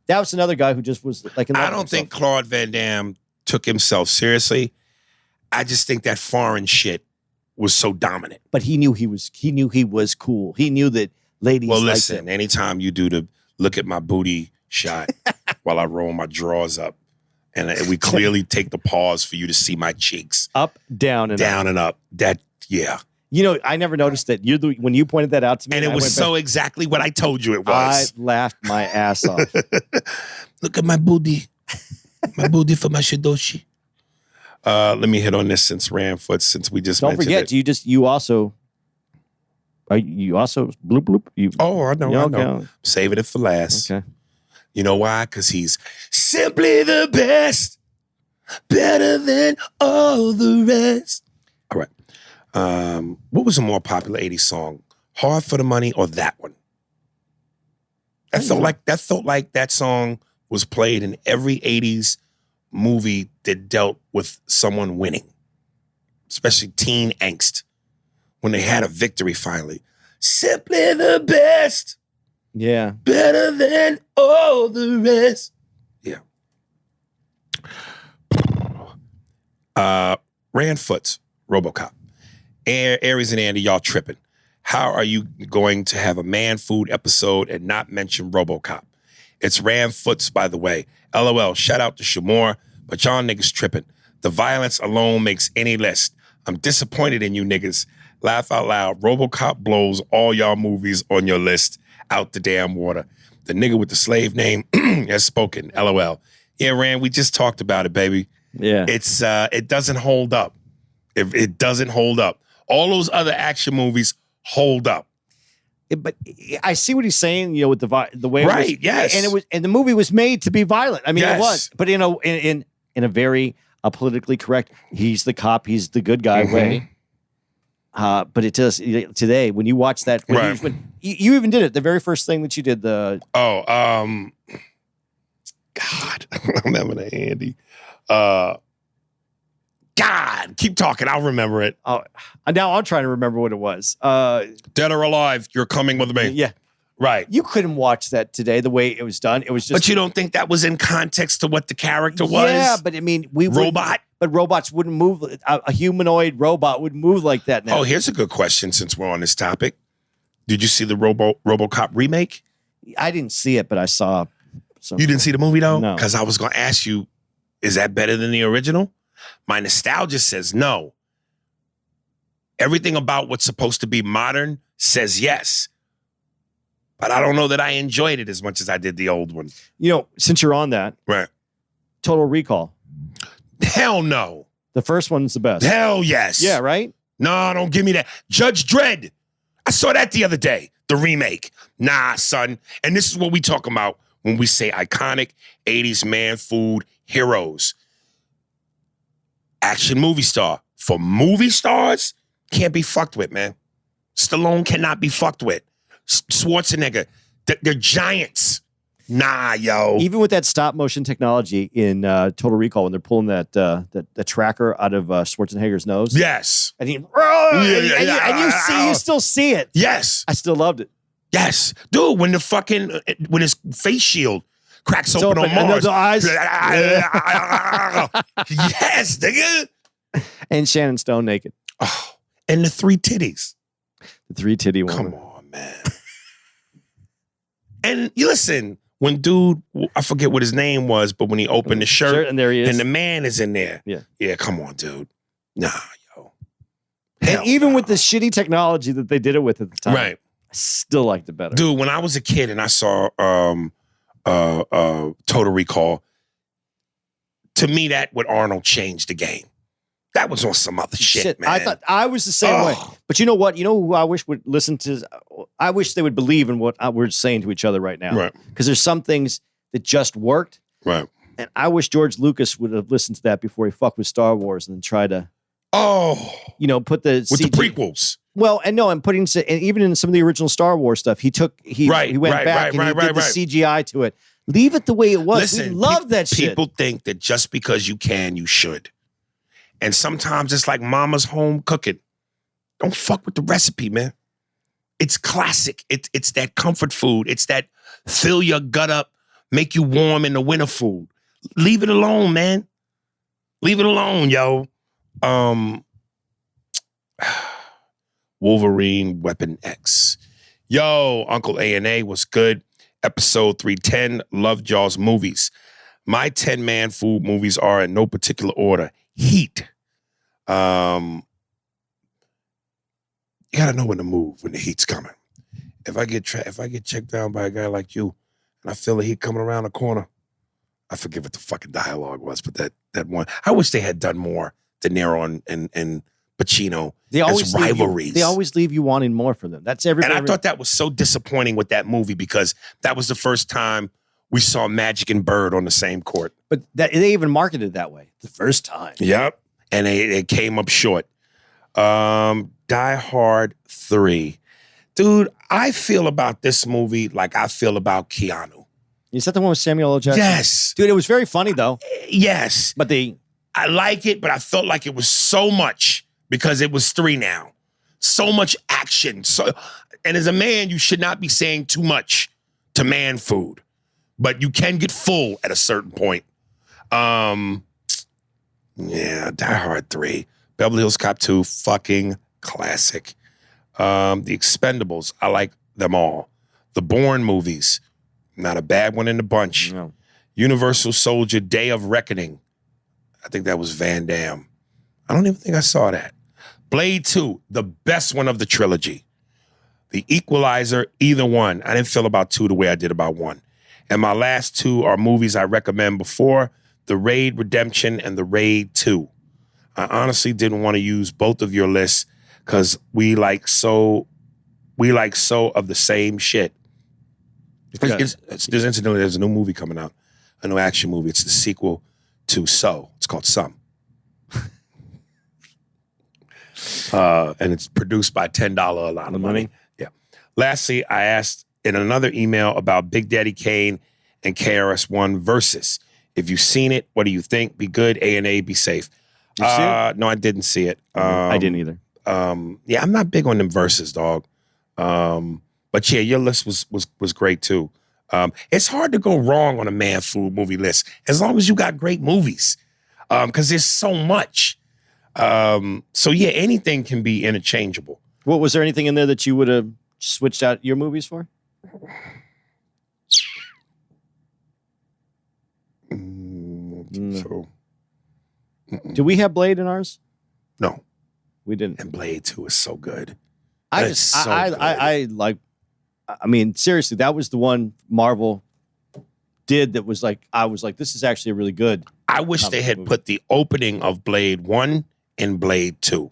That was another guy who just was like. I don't think Claude Van Damme took himself seriously. I just think that foreign shit was so dominant. But he knew he was cool. He knew that ladies. Well, liked listen. him. Anytime you do the look at my booty shot while I roll my drawers up, and we clearly take the pause for you to see my cheeks Up, down, and down up. and up. That yeah. You know, I never noticed that. When you pointed that out to me, And it I was went so back, exactly what I told you it I was. laughed my ass off. Look at my booty. My booty for my shidoshi. Let me hit on this since we just Don't mentioned forget, it. you also bloop bloop. Oh, I know, Yeah, I know. okay. Saving it for last. Okay. You know why? Because he's simply the best. Better than all the rest. All right. What was a more popular 80s song? Hard for the Money or that one? That felt like that song was played in every 80s movie that dealt with someone winning, especially teen angst, when they had a victory finally. Simply the best, Yeah. better than all the rest. Yeah. Rand Foots, Robocop. Aries and Andy, y'all tripping. How are you going to have a man food episode and not mention Robocop? It's Rand Foots, by the way. LOL, shout out to Shamor, but y'all niggas tripping. The violence alone makes any list. I'm disappointed in you niggas. Laugh out loud. Robocop blows all y'all movies on your list out the damn water. The nigga with the slave name has spoken. LOL. Yeah, Rand, we just talked about it, baby. Yeah. It doesn't hold up. It doesn't hold up. All those other action movies hold up. But I see what he's saying, you know, with the way it Right, was, yes. and the movie was made to be violent. I mean, Yes. it was, but in a very politically correct, he's the cop, he's the good guy way. But it does today when you watch that. Right. You even did it. The very first thing that you did. God, I'm having a handy. God, keep talking. I'll remember it. Now I'm trying to remember what it was. Dead or alive, you're coming with me. Yeah, Right. you couldn't watch that today. The way it was done, it was just. But you don't think that was in context to what the character was? Yeah, but I mean, Robot? But robots wouldn't move. A humanoid robot wouldn't move like that now. Oh, here's a good question since we're on this topic. Did you see the Robocop remake? I didn't see it, but I saw. Some, You didn't see the movie though? No. Because I was going to ask you, is that better than the original? My nostalgia says no. Everything about what's supposed to be modern says yes. But I don't know that I enjoyed it as much as I did the old one. You know, since you're on that, Right. Total Recall. Hell no. The first one's the best. Hell yes. Yeah, right? No, don't give me that. Judge Dredd. I saw that the other day. The remake. Nah, son. And this is what we talk about when we say iconic 80s man food heroes. Action movie star. For movie stars, can't be fucked with, man. Stallone cannot be fucked with. Schwarzenegger. They're giants. Nah, yo. Even with that stop motion technology in Total Recall, when they're pulling that the tracker out of Schwarzenegger's nose, Yes. and he, yeah. you still see it. Yes. I still loved it. Yes. Dude, when his face shield cracks It's open on open, and Mars. the eyes. Yes, nigga. And Shannon Stone naked. Oh, and the three titties. The three titty one. Come on, man. And you listen, when dude, I forget what his name was, but when he opened the shirt And there he is. and the man is in there. Yeah. Yeah, come on, dude. Nah, yo. And Hell even no. with the shitty technology that they did it with at the time, Right. I still liked it better. Dude, when I was a kid and I saw Total Recall, to me, that with Arnold changed the game. That was on some other shit, man. I thought I was the same way. But you know what? You know who I wish would listen to? I wish they would believe in what we're saying to each other right now. Right. Because there's some things that just worked. Right. And I wish George Lucas would have listened to that before he fucked with Star Wars and then try to, put the with CG. the prequels. Well, and putting and even in some of the original Star Wars stuff, he went Right, back and he did the CGI to it Leave it the way it was. Listen, we love that shit. People think that just because you can, you should. And sometimes it's like mama's home cooking. Don't fuck with the recipe, man. It's classic. It's that comfort food. It's that fill your gut up, make you warm in the winter food. Leave it alone, man. Leave it alone, yo. Wolverine Weapon X. Yo, Uncle A&A was good. Episode 310, loved y'all's movies. My 10-man food movies are in no particular order. Heat. You gotta know when to move when the heat's coming. If I get checked down by a guy like you, and I feel the heat coming around the corner, I forget what the fucking dialogue was, but that one, I wish they had done more. De Niro and Pacino as rivalries. They always leave you wanting more from them. That's everybody. And I thought that was so disappointing with that movie because that was the first time we saw Magic and Bird on the same court. But they even marketed it that way the first time. Yep. And they came up short. Die Hard 3. Dude, I feel about this movie like I feel about Keanu. Is that the one with Samuel L. Jackson? Yes. Dude, it was very funny, though. Yes. But I like it, but I felt like it was so much because it was 3 now. So much action. And as a man, you should not be saying too much to man food. But you can get full at a certain point. Yeah, Die Hard 3. Beverly Hills Cop 2, fucking classic. The Expendables, I like them all. The Bourne movies, not a bad one in the bunch. No. Universal Soldier, Day of Reckoning. I think that was Van Damme. I don't even think I saw that. Blade 2, the best one of the trilogy. The Equalizer, either one. I didn't feel about 2 the way I did about 1. And my last 2 are movies I recommend before, The Raid Redemption and The Raid 2. I honestly didn't want to use both of your lists because we like so of the same shit. There's a new movie coming out, a new action movie. It's the sequel to So. It's called Some. And it's produced by $10 a lot of money. Yeah. Lastly, I asked in another email about Big Daddy Kane and KRS-One Versus. If you've seen it, what do you think? Be good, A&A, be safe. Did you see it? No, I didn't see it. I didn't either. Yeah, I'm not big on them verses, dog. But yeah, your list was great too. It's hard to go wrong on a man food movie list as long as you got great movies, because there's so much. So yeah, anything can be interchangeable. What was there anything in there that you would have switched out your movies for? So, do we have Blade in ours? no, We didn't. and Blade 2 is so good. I That just, is so I like. I mean, seriously, that was the one Marvel did that was like, I was like, this is actually really good. I wish they had put the opening of Blade 1 in Blade 2.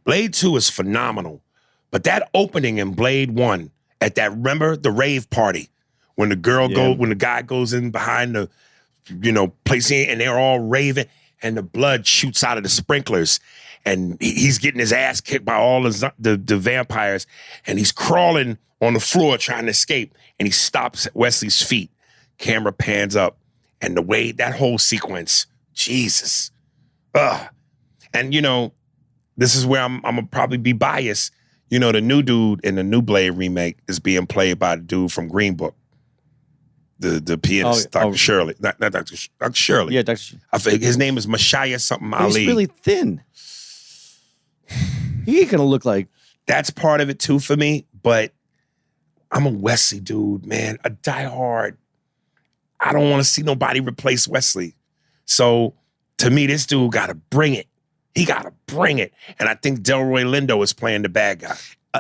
Blade 2 is phenomenal, but that opening in Blade 1 at that, remember the rave party when the guy goes in behind the, place and they're all raving and the blood shoots out of the sprinklers and he's getting his ass kicked by all the vampires and he's crawling on the floor trying to escape and he stops at Wesley's feet. Camera pans up and the way that whole sequence, Jesus. Ugh. And, this is where I'm going to probably be biased. The new dude in the new Blade remake is being played by the dude from Green Book. The pianist, Dr. Shirley. Not Dr. Shirley. Yeah, Dr. I think his name is Mashaya something Ali. He's really thin. He ain't going to look like. That's part of it too for me, but I'm a Wesley dude, man. A Die Hard. I don't want to see nobody replace Wesley. So to me, this dude got to bring it. He got to bring it. And I think Delroy Lindo is playing the bad guy.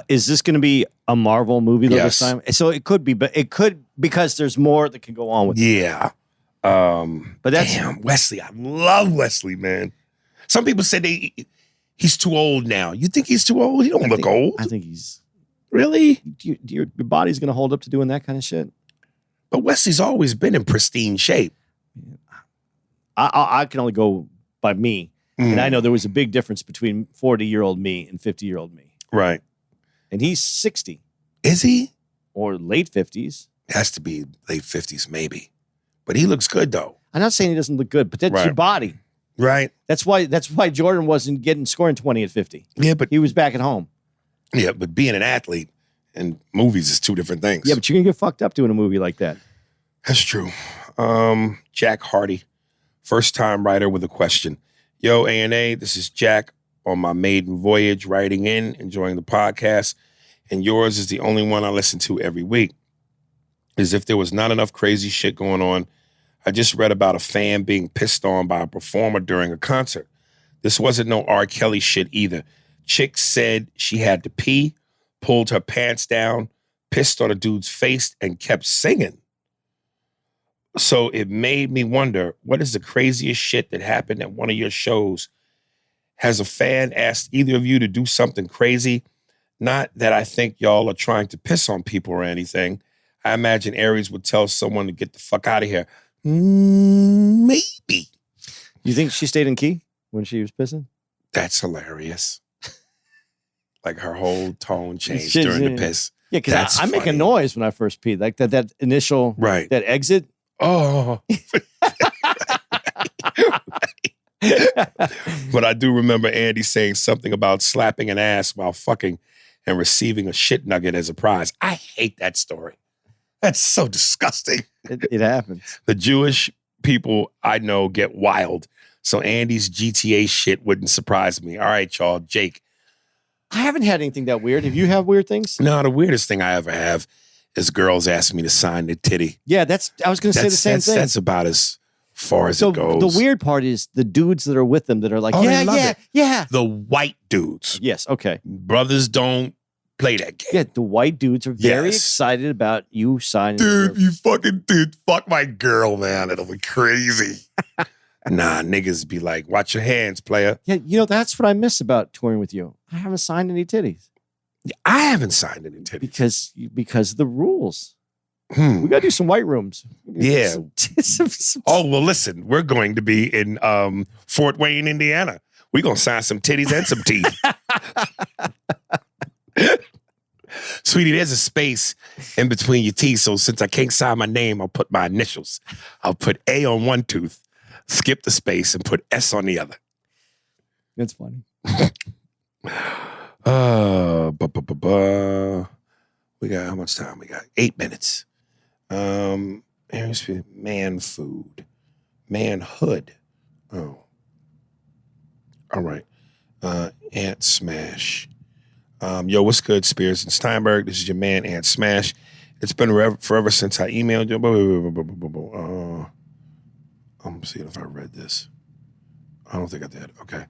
Is this going to be a Marvel movie though Yes. this time? So it could be, but it could because there's more that can go on with it. Yeah. But that's Damn, Wesley. I love Wesley, man. Some people said he's too old now. You think he's too old? He don't look old. I think he's Really? your body's going to hold up to doing that kind of shit. But Wesley's always been in pristine shape. I can only go by me, and I know there was a big difference between 40-year-old me and 50-year-old me. Right. And he's 60 Is he? or late 50s. Has to be late 50s, maybe. But he looks good though. I'm not saying he doesn't look good, but that's your body. Right. That's why Jordan wasn't scoring 20 at 50. Yeah, but he was back at home. Yeah, but being an athlete and movies is two different things. Yeah, but you're gonna get fucked up doing a movie like that. That's true. Jack Hardy, first time writer with a question. Yo, A&A, this is Jack on my maiden voyage, writing in, enjoying the podcast, and yours is the only one I listen to every week. As if there was not enough crazy shit going on, I just read about a fan being pissed on by a performer during a concert. This wasn't no R. Kelly shit either. Chick said she had to pee, pulled her pants down, pissed on a dude's face, and kept singing. So it made me wonder, what is the craziest shit that happened at one of your shows? Has a fan asked either of you to do something crazy? Not that I think y'all are trying to piss on people or anything. I imagine Aries would tell someone to get the fuck out of here. Maybe. You think she stayed in key when she was pissing? That's hilarious. Like her whole tone changed during the piss. Yeah, because I make a noise when I first pee. Like that initial, that exit. Oh. But I do remember Andy saying something about slapping an ass while fucking and receiving a shit nugget as a prize. I hate that story. That's so disgusting. It happens. The Jewish people I know get wild. So Andy's GTA shit wouldn't surprise me. All right, y'all. Jake. I haven't had anything that weird. Have you had weird things? No, the weirdest thing I ever have is girls ask me to sign their titty. Yeah, I was going to say the same thing. That's about as far as it goes. The weird part is the dudes that are with them that are like, yeah. The white dudes. Yes, okay. Brothers don't play that game. Yeah, the white dudes are very excited about you signing. Dude, you fucking fuck my girl, man. It'll be crazy. Nah, niggas be like, watch your hands, player. Yeah, that's what I miss about touring with you. I haven't signed any titties. I haven't signed any titties. Because of the rules. We got to do some white rooms. Yeah. Oh, well, listen, we're going to be in Fort Wayne, Indiana. We're going to sign some titties and some teeth. Sweetie, there's a space in between your teeth, so since I can't sign my name, I'll put my initials. I'll put A on one tooth, skip the space, and put S on the other. That's funny. We got how much time? We got 8 minutes. Man food. Manhood. Oh. All right. Ant Smash. Yo, what's good, Spears and Steinberg? This is your man, Ant Smash. It's been forever since I emailed you. I'm seeing if I read this. I don't think I did. Okay.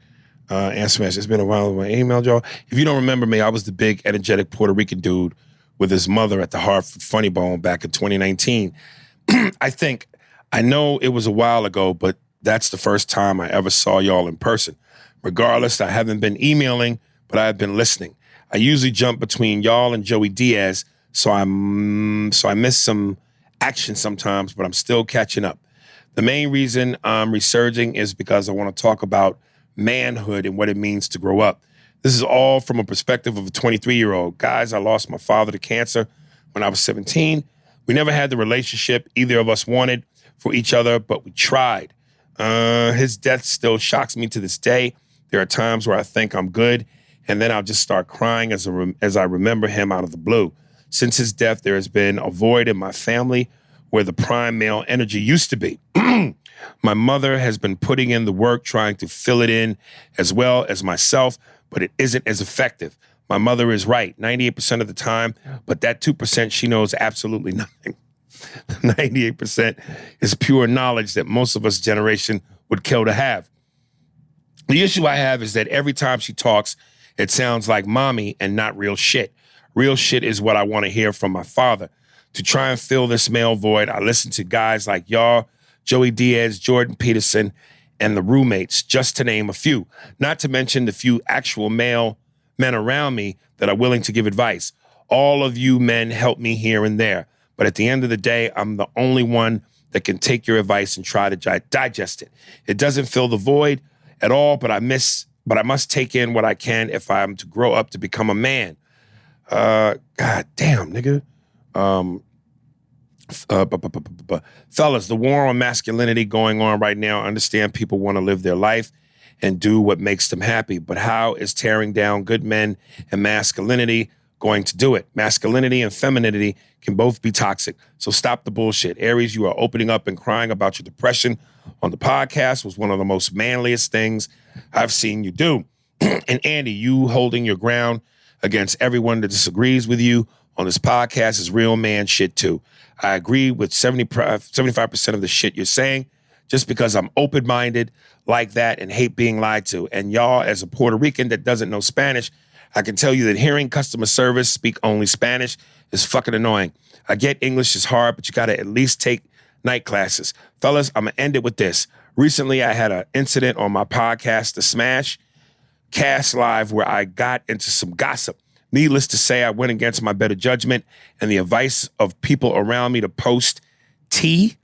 Ant Smash, it's been a while when I emailed y'all. If you don't remember me, I was the big, energetic Puerto Rican dude with his mother at the Hartford Funny Bone back in 2019. I know it was a while ago, but that's the first time I ever saw y'all in person. Regardless, I haven't been emailing, but I've been listening. I usually jump between y'all and Joey Diaz, so I miss some action sometimes, but I'm still catching up. The main reason I'm resurging is because I want to talk about manhood and what it means to grow up. This is all from a perspective of a 23-year-old. Guys, I lost my father to cancer when I was 17. We never had the relationship either of us wanted for each other, but we tried. His death still shocks me to this day. There are times where I think I'm good, and then I'll just start crying as I remember him out of the blue. Since his death, there has been a void in my family where the prime male energy used to be. My mother has been putting in the work trying to fill it in as well as myself, but it isn't as effective. My mother is right 98% of the time, but that 2% she knows absolutely nothing. 98% is pure knowledge that most of us generation would kill to have. The issue I have is that every time she talks, it sounds like mommy and not real shit. Real shit is what I want to hear from my father. To try and fill this male void, I listen to guys like y'all, Joey Diaz, Jordan Peterson, and the roommates, just to name a few. Not to mention the few actual male men around me that are willing to give advice. All of you men help me here and there. But at the end of the day, I'm the only one that can take your advice and try to digest it. It doesn't fill the void at all, but I must take in what I can if I'm to grow up to become a man. God damn, nigga. Fellas, the war on masculinity going on right now. I understand people want to live their life and do what makes them happy, but how is tearing down good men and masculinity going to do it? Masculinity and femininity can both be toxic, so stop the bullshit. Aries, you are opening up and crying about your depression on the podcast was one of the most manliest things I've seen you do. And Andy, you holding your ground against everyone that disagrees with you on this podcast is real man shit too. I agree with 75% of the shit you're saying just because I'm open-minded like that and hate being lied to. And y'all, as a Puerto Rican that doesn't know Spanish, I can tell you that hearing customer service speak only Spanish is fucking annoying. I get English is hard, but you got to at least take night classes. Fellas, I'm going to end it with this. Recently, I had an incident on my podcast, The Smash Cast Live, where I got into some gossip. Needless to say, I went against my better judgment and the advice of people around me to post tea.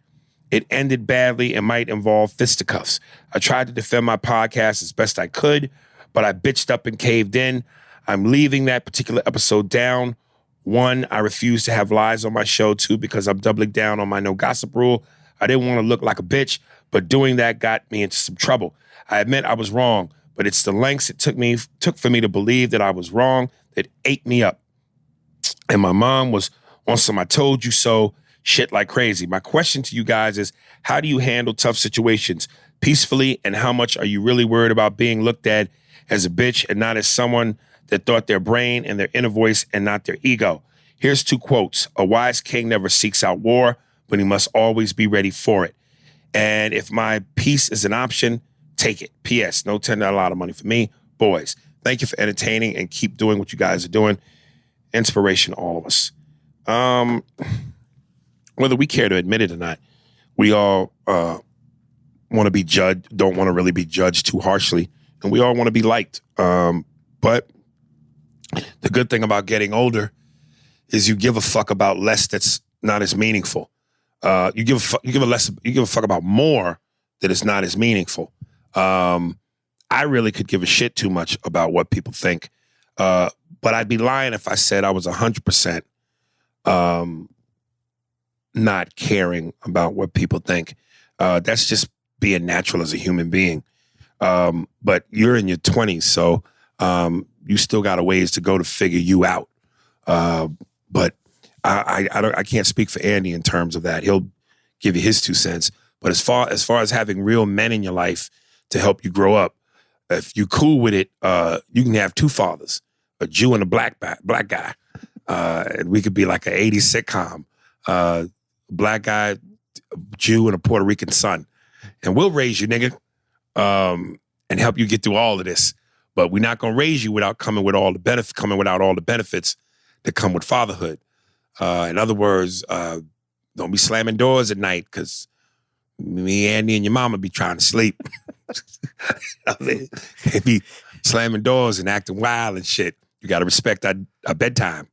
It ended badly and might involve fisticuffs. I tried to defend my podcast as best I could, but I bitched up and caved in. I'm leaving that particular episode down. 1, I refuse to have lies on my show. 2, because I'm doubling down on my no gossip rule. I didn't want to look like a bitch, but doing that got me into some trouble. I admit I was wrong, but it's the lengths it took for me to believe that I was wrong that ate me up. And my mom was on some I told you so shit like crazy. My question to you guys is, how do you handle tough situations peacefully, and how much are you really worried about being looked at as a bitch and not as someone that thought their brain and their inner voice and not their ego? Here's 2 quotes. A wise king never seeks out war, but he must always be ready for it. And if my peace is an option, take it. P.S. No $10 a lot of money for me. Boys, thank you for entertaining and keep doing what you guys are doing. Inspiration, all of us. Whether we care to admit it or not, we all want to be judged, don't want to really be judged too harshly, and we all want to be liked. But the good thing about getting older is you give a fuck about less that's not as meaningful. You give a fuck about more that is not as meaningful. I really could give a shit too much about what people think. But I'd be lying if I said I was 100% not caring about what people think. That's just being natural as a human being. But you're in your 20s, so you still got a ways to go to figure you out. But I can't speak for Andy in terms of that. He'll give you his 2 cents. But as far as having real men in your life to help you grow up, if you cool with it, you can have 2 fathers, a Jew and a black guy. And we could be like an 80s sitcom. Black guy, Jew, and a Puerto Rican son. And we'll raise you, nigga, and help you get through all of this. But we're not going to raise you without coming without all the benefits that come with fatherhood. In other words, don't be slamming doors at night, because me, Andy, and your mama be trying to sleep. I mean, they be slamming doors and acting wild and shit. You got to respect our bedtime.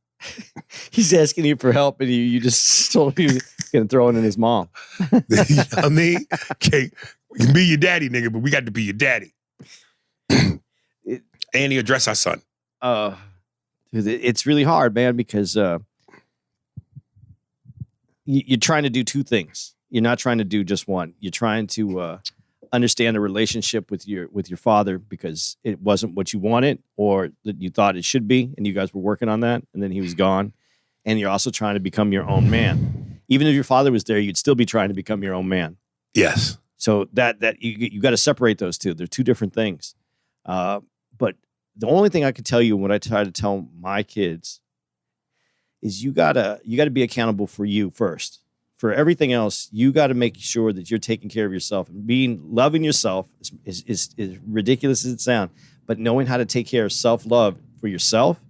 He's asking you for help, and you just told him he was going to throw it in his mom. You know what I mean? Okay, we can be your daddy, nigga, but we got to be your daddy. Andy, address our son. It's really hard, man, because you're trying to do 2 things. You're not trying to do just one. You're trying to understand a relationship with your father because it wasn't what you wanted or that you thought it should be, and you guys were working on that, and then he was gone. And you're also trying to become your own man. Even if your father was there, you'd still be trying to become your own man. Yes. So that you got to separate those 2. They're 2 different things. But the only thing I can tell you, what I try to tell my kids, is you gotta be accountable for you first. For everything else, you got to make sure that you're taking care of yourself. And loving yourself is ridiculous as it sounds, but knowing how to take care of self-love for yourself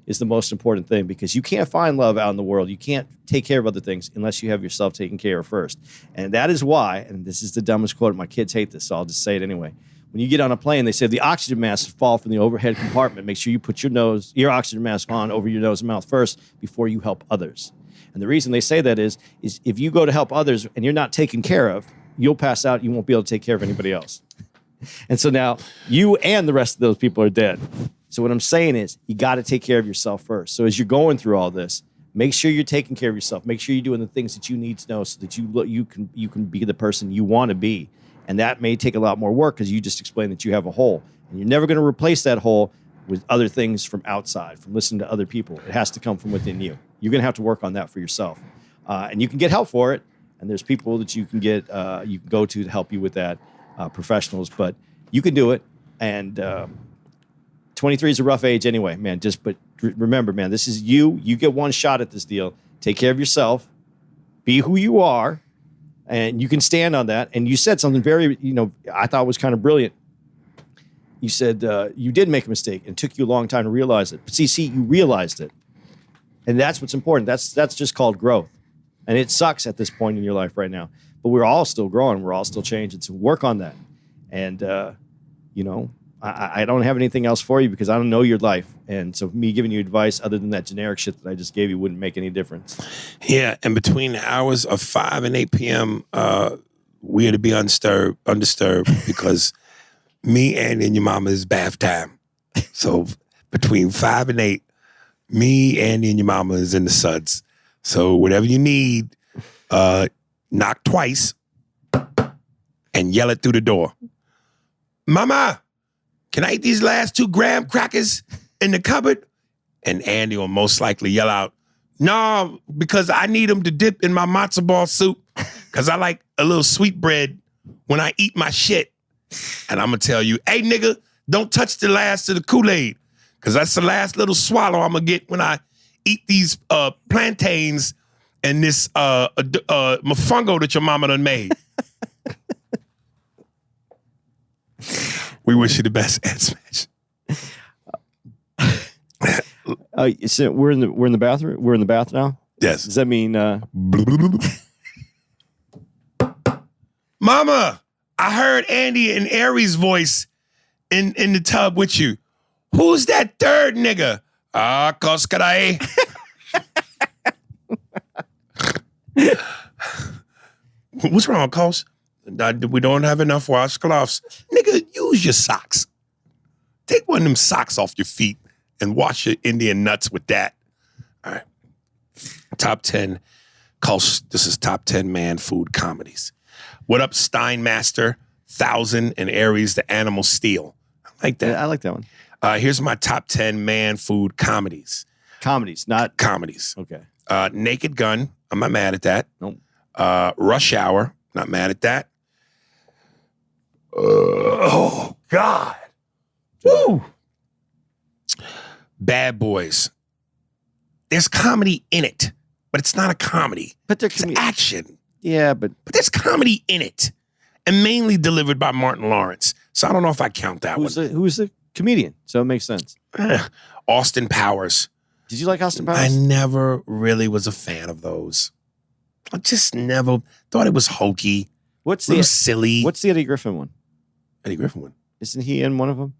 is the most important thing, because you can't find love out in the world. You can't take care of other things unless you have yourself taken care of first. And that is why, and this is the dumbest quote, my kids hate this, so I'll just say it anyway. When you get on a plane, they say the oxygen masks fall from the overhead compartment. Make sure you put your oxygen mask on over your nose and mouth first before you help others. And the reason they say that is if you go to help others and you're not taken care of, you'll pass out. You won't be able to take care of anybody else. And so now you and the rest of those people are dead. So what I'm saying is you got to take care of yourself first. So as you're going through all this, Make sure you're taking care of yourself. Make sure you're doing the things that you need to know so that you can be the person you want to be. And that may take a lot more work because you just explained that you have a hole. And you're never going to replace that hole with other things from outside, from listening to other people. It has to come from within you. You're going to have to work on that for yourself. And you can get help for it. And there's people that you can go to help you with that, professionals. But you can do it. And 23 is a rough age anyway, man. But remember, man, this is you. You get one shot at this deal. Take care of yourself. Be who you are. And you can stand on that. And you said something very, I thought was kind of brilliant. You said you did make a mistake and it took you a long time to realize it. But see, you realized it. And that's what's important. That's just called growth. And it sucks at this point in your life right now. But we're all still growing. We're all still changing. So work on that. And, I don't have anything else for you because I don't know your life. And so me giving you advice other than that generic shit that I just gave you wouldn't make any difference. Yeah, and between the hours of 5 and 8 p.m., we are to be undisturbed because me and your mama is bath time. So between 5 and 8, me, Andy, and your mama is in the suds. So whatever you need, knock twice and yell it through the door. Mama, can I eat these last 2 graham crackers in the cupboard? And Andy will most likely yell out, no, because I need them to dip in my matzo ball soup because I like a little sweet bread when I eat my shit. And I'm going to tell you, hey, nigga, don't touch the last of the Kool-Aid because that's the last little swallow I'm going to get when I eat these plantains and this mofongo that your mama done made. We wish you the best, Ed Smash. So we're in the bathroom. We're in the bath now. Yes. Does that mean? Mama, I heard Andy and Aries' voice in the tub with you. Who's that third nigga? Koskarai. What's wrong, Kos? We don't have enough washcloths. Nigga, use your socks. Take one of them socks off your feet and wash your Indian nuts with that. All right. Top 10. Kos, this is top 10 man food comedies. What up, Steinmaster, 1000, and Aries, the Animal Steel. I like that. Yeah, I like that one. Here's my top 10 man food comedies. Comedies, not Comedies. Okay. Naked Gun. I'm not mad at that. Nope. Rush Hour. Not mad at that. Oh, God. Woo. Bad Boys. There's comedy in it, but it's not a comedy. But they're It's action. Yeah, but But there's comedy in it. And mainly delivered by Martin Lawrence. So I don't know if I count that one. who's the comedian? So it makes sense. Austin Powers. Did you like Austin Powers? I never really was a fan of those. I just never thought it was hokey. What's It was silly. What's the Eddie Griffin one? Eddie Griffin one? Isn't he in one of them?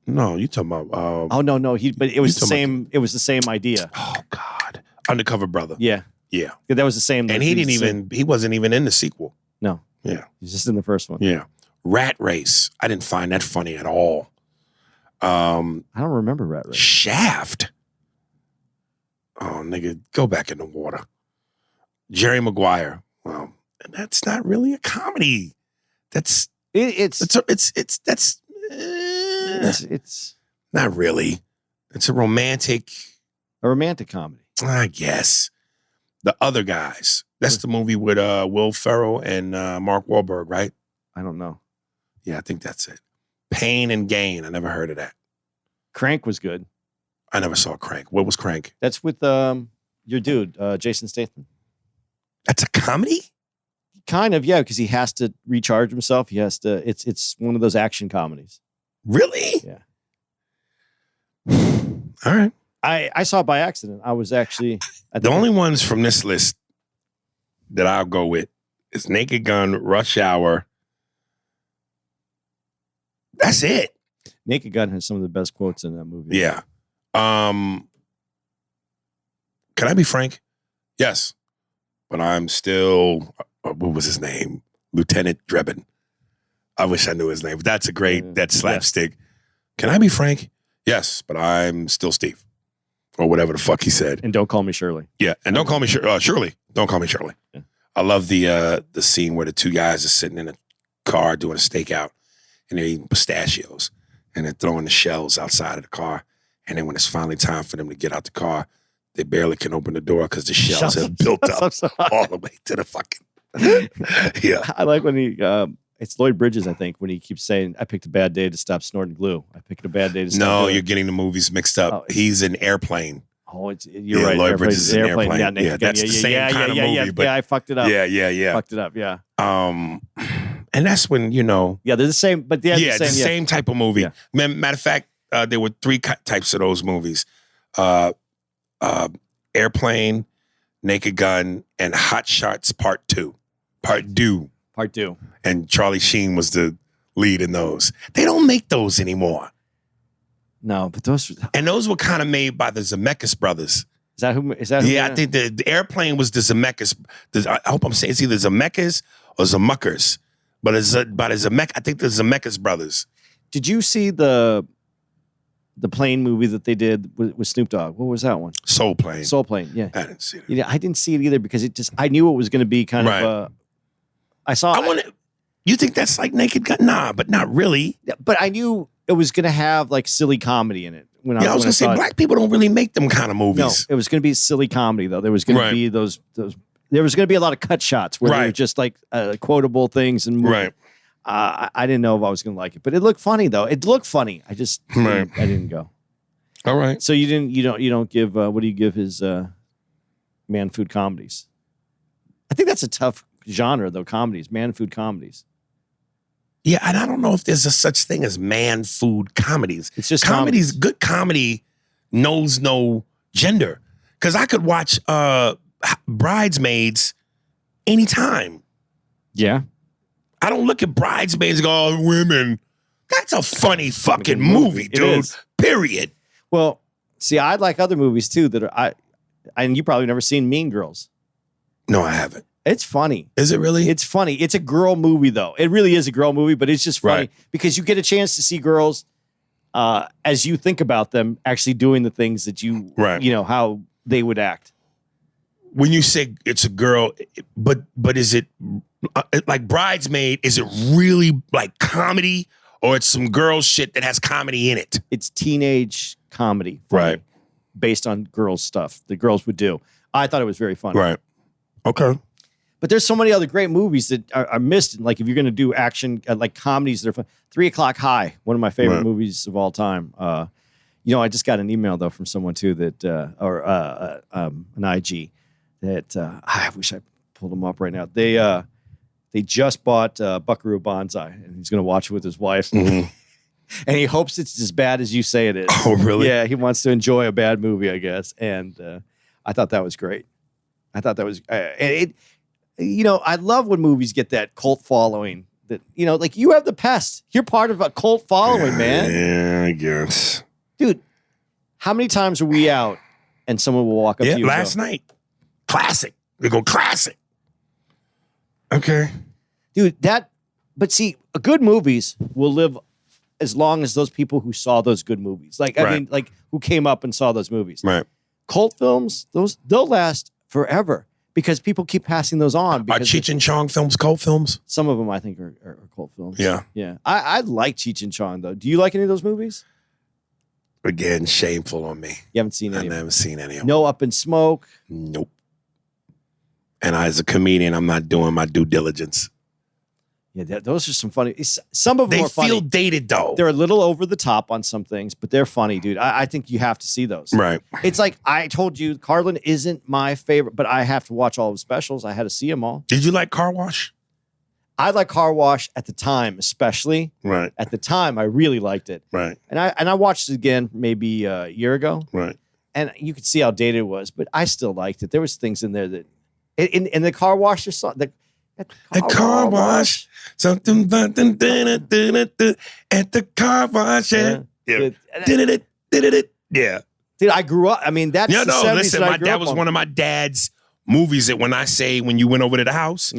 No, you talking about? Oh no, but it was You the talking same. It was the same idea. Oh God, Undercover Brother. Yeah, Yeah, that was the same. and he wasn't even in the sequel. No. Yeah, He's just in the first one. yeah. Rat Race. I didn't find that funny at all. I don't remember Rat Race. Shaft. Oh nigga, go back in the water. Jerry Maguire. Well, that's not really a comedy. That's It's not really. It's a romantic, a romantic comedy. I guess. The Other Guys. That's the movie with Will Ferrell and Mark Wahlberg, right? I don't know. Yeah, I think that's it. Pain and Gain. I never heard of that. Crank was good. I never saw Crank. What was Crank? That's with your dude, Jason Statham. That's a comedy? Kind of, yeah, because he has to recharge himself. He has to. It's one of those action comedies. Really? Yeah. All right. I saw it by accident. I was actually The only ones from this list that I'll go with is Naked Gun, Rush Hour. That's it. Naked Gun has some of the best quotes in that movie. Yeah. Can I be frank? Yes. But I'm still, what was his name? Lieutenant Drebin. I wish I knew his name. But that's a great, that slapstick. Can I be frank? Yes, but I'm still Steve. or whatever the fuck he said. And Don't Call Me Shirley. Yeah, and don't call me Shirley. Don't call me Shirley. Yeah. I love the scene where the two guys are sitting in a car doing a stakeout, and they're eating pistachios, and they're throwing the shells outside of the car. And then when it's finally time for them to get out the car, they barely can open the door because the shells have built up all the way to the fucking. Yeah, I like when he. It's Lloyd Bridges, I think, when he keeps saying, "I picked a bad day to stop snorting glue. I picked a bad day to stop." No, glue. you're getting the movies mixed up. Oh, He's in Airplane. Oh, you're right. Lloyd Bridges is in Airplane. Yeah, Yeah, that's the same kind of movie. But I fucked it up. Yeah. Fucked it up. Yeah. And that's when Yeah, they're the same, but they're the same type of movie. Yeah. Matter of fact, there were three types of those movies: Airplane, Naked Gun, and Hot Shots Part 2. Part 2. Part 2. And Charlie Sheen was the lead in those. They don't make those anymore. No, but those. And those were kind of made by the Zemeckis brothers. Is that who? Is that? Who Yeah, I think the Airplane was the Zemeckis. I hope I'm saying it's either Zemeckis or Zemuckers, but it's by the Zemeck. I think the Zemeckis brothers. Did you see the plane movie that they did with Snoop Dogg? What was that one? Soul Plane. Soul Plane. Yeah, I didn't see it. I didn't see it either because I knew it was going to be kind of. I saw. I want to. You think that's like Naked Gun? Nah, but not really. But I knew it was going to have like silly comedy in it. I was going to say black people don't really make them kind of movies. No, it was going to be silly comedy though. There was going to be those. There was going to be a lot of cut shots where they were just like quotable things and right. I didn't know if I was going to like it, but it looked funny though. It looked funny. I just I didn't go. All right. So you don't give what do you give his man food comedies? I think that's a tough genre though. Comedies, man food comedies. Yeah, and I don't know if there's a such thing as man food comedies. It's just comedies. Good comedy knows no gender. Because I could watch Bridesmaids anytime. Yeah. I don't look at Bridesmaids and go, oh, women. That's a funny fucking movie, dude. Period. Well, see, I like other movies too that are and you probably never seen Mean Girls. No, I haven't. It's funny. Is it really? It's funny. It's a girl movie, though. It really is a girl movie, but it's just funny because you get a chance to see girls as you think about them actually doing the things that you know, how they would act. When you say it's a girl, but is it like Bridesmaid? Is it really like comedy or it's some girl shit that has comedy in it? It's teenage comedy. Funny, based on girls' stuff that girls would do. I thought it was very funny. Right. Okay. But there's so many other great movies that are missed. Like if you're going to do action, like comedies that are fun. 3 O'Clock High, one of my favorite movies of all time. I just got an email though from someone too that, an IG that I wish I pulled them up right now. They just bought Buckaroo Banzai and he's going to watch it with his wife. Mm-hmm. And he hopes it's as bad as you say it is. Oh, really? Yeah, he wants to enjoy a bad movie, I guess. And I thought that was great. I thought that was I love when movies get that cult following that, like you have The Pest. You're part of a cult following, man. Yeah, I guess. Dude, how many times are we out and someone will walk up to you? Last night. Classic. They go classic. Okay. Dude, but see, good movies will live as long as those people who saw those good movies. Like, I mean, like who came up and saw those movies. Right. Cult films, they'll last forever. Because people keep passing those on. Are Cheech and Chong films cult films? Some of them I think are cult films. Yeah. Yeah. I like Cheech and Chong, though. Do you like any of those movies? Again, shameful on me. You haven't seen any of them? I never seen any of them. No Up in Smoke? Nope. And as a comedian, I'm not doing my due diligence. Yeah, those are some funny. Some of them are funny. They feel dated, though. They're a little over the top on some things, but they're funny, dude. I think you have to see those. Right. It's like I told you, Carlin isn't my favorite, but I have to watch all of the specials. I had to see them all. Did you like Car Wash? I like Car Wash at the time, especially. Right. At the time, I really liked it. Right. And I watched it again maybe a year ago. Right. And you could see how dated it was, but I still liked it. There was things in there that in the Car Wash song. The car wash, something at the car wash. Yeah. Yeah. Dude, I grew up. I mean, that's yeah. the No, 70s listen, that was on. one of my dad's movies. That when I say when you went over to the house,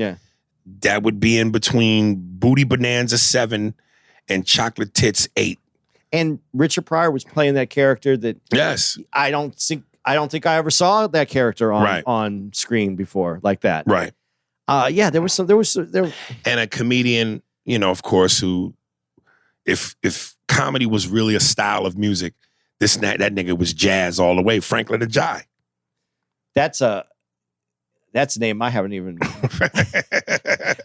that would be in between Booty Bonanza 7 and Chocolate Tits 8. And Richard Pryor was playing that character that Yes. I don't think I ever saw that character on screen before like that. Right. Yeah, there was And a comedian, you know, of course, who, if comedy was really a style of music, that nigga was jazz all the way. Franklin the Jai. that's a name I haven't even.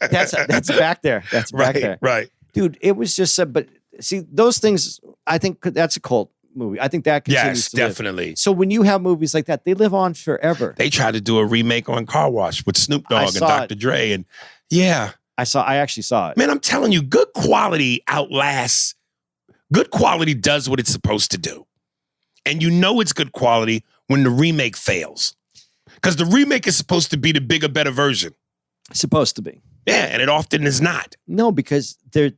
That's back there. That's back there. Right. Dude, it was just but see those things. I think that's a cult movie. I think that continues Yes, to live. definitely. So when you have movies like that, they live on forever. They tried to do a remake on Car Wash with Snoop Dogg and saw Dr. Dre, and yeah, I actually saw it. man, I'm telling you, good quality outlasts. Good quality does what it's supposed to do, and you know it's good quality when the remake fails, because the remake is supposed to be the bigger, better version. Supposed to be. Yeah, and it often is not. No, because they're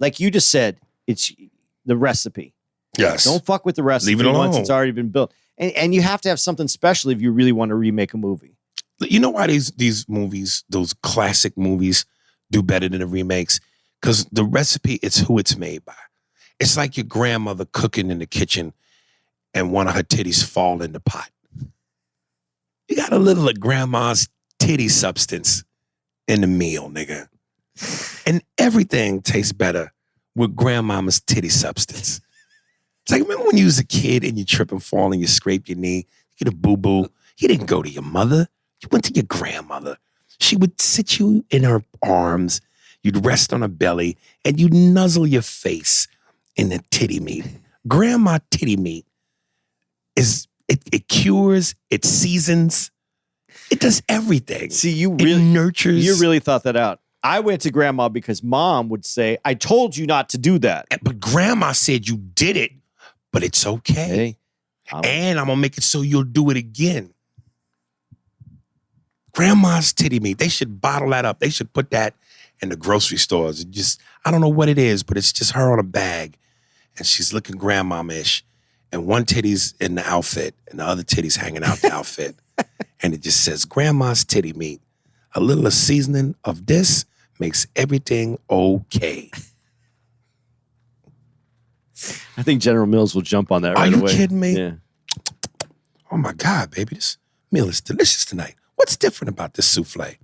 like you just said, it's the recipe. Yes. Don't fuck with the recipe Leave it once alone. it's already been built. And you have to have something special if you really want to remake a movie. You know why these movies, those classic movies, do better than the remakes? Because the recipe, it's who it's made by. It's like your grandmother cooking in the kitchen and one of her titties fall in the pot. You got a little of grandma's titty substance in the meal, nigga. And everything tastes better with grandmama's titty substance. It's like, remember when you was a kid and you trip and fall and you scrape your knee, you get a boo-boo. You didn't go to your mother. You went to your grandmother. She would sit you in her arms. You'd rest on her belly and you'd nuzzle your face in the titty meat. Grandma titty meat it cures, it seasons, it does everything. See, it nurtures. You really thought that out. I went to grandma because mom would say, I told you not to do that. But grandma said you did it, but it's okay. Hey, and I'm going to make it so you'll do it again. Grandma's titty meat. They should bottle that up. They should put that in the grocery stores. It just, I don't know what it is, but it's just her on a bag. And she's looking grandmom-ish. And one titty's in the outfit and the other titty's hanging out the outfit. And it just says, Grandma's titty meat. A little seasoning of this makes everything okay. I think General Mills will jump on that right away. Are you kidding me? Yeah. Oh my God, baby, this meal is delicious tonight. What's different about this souffle?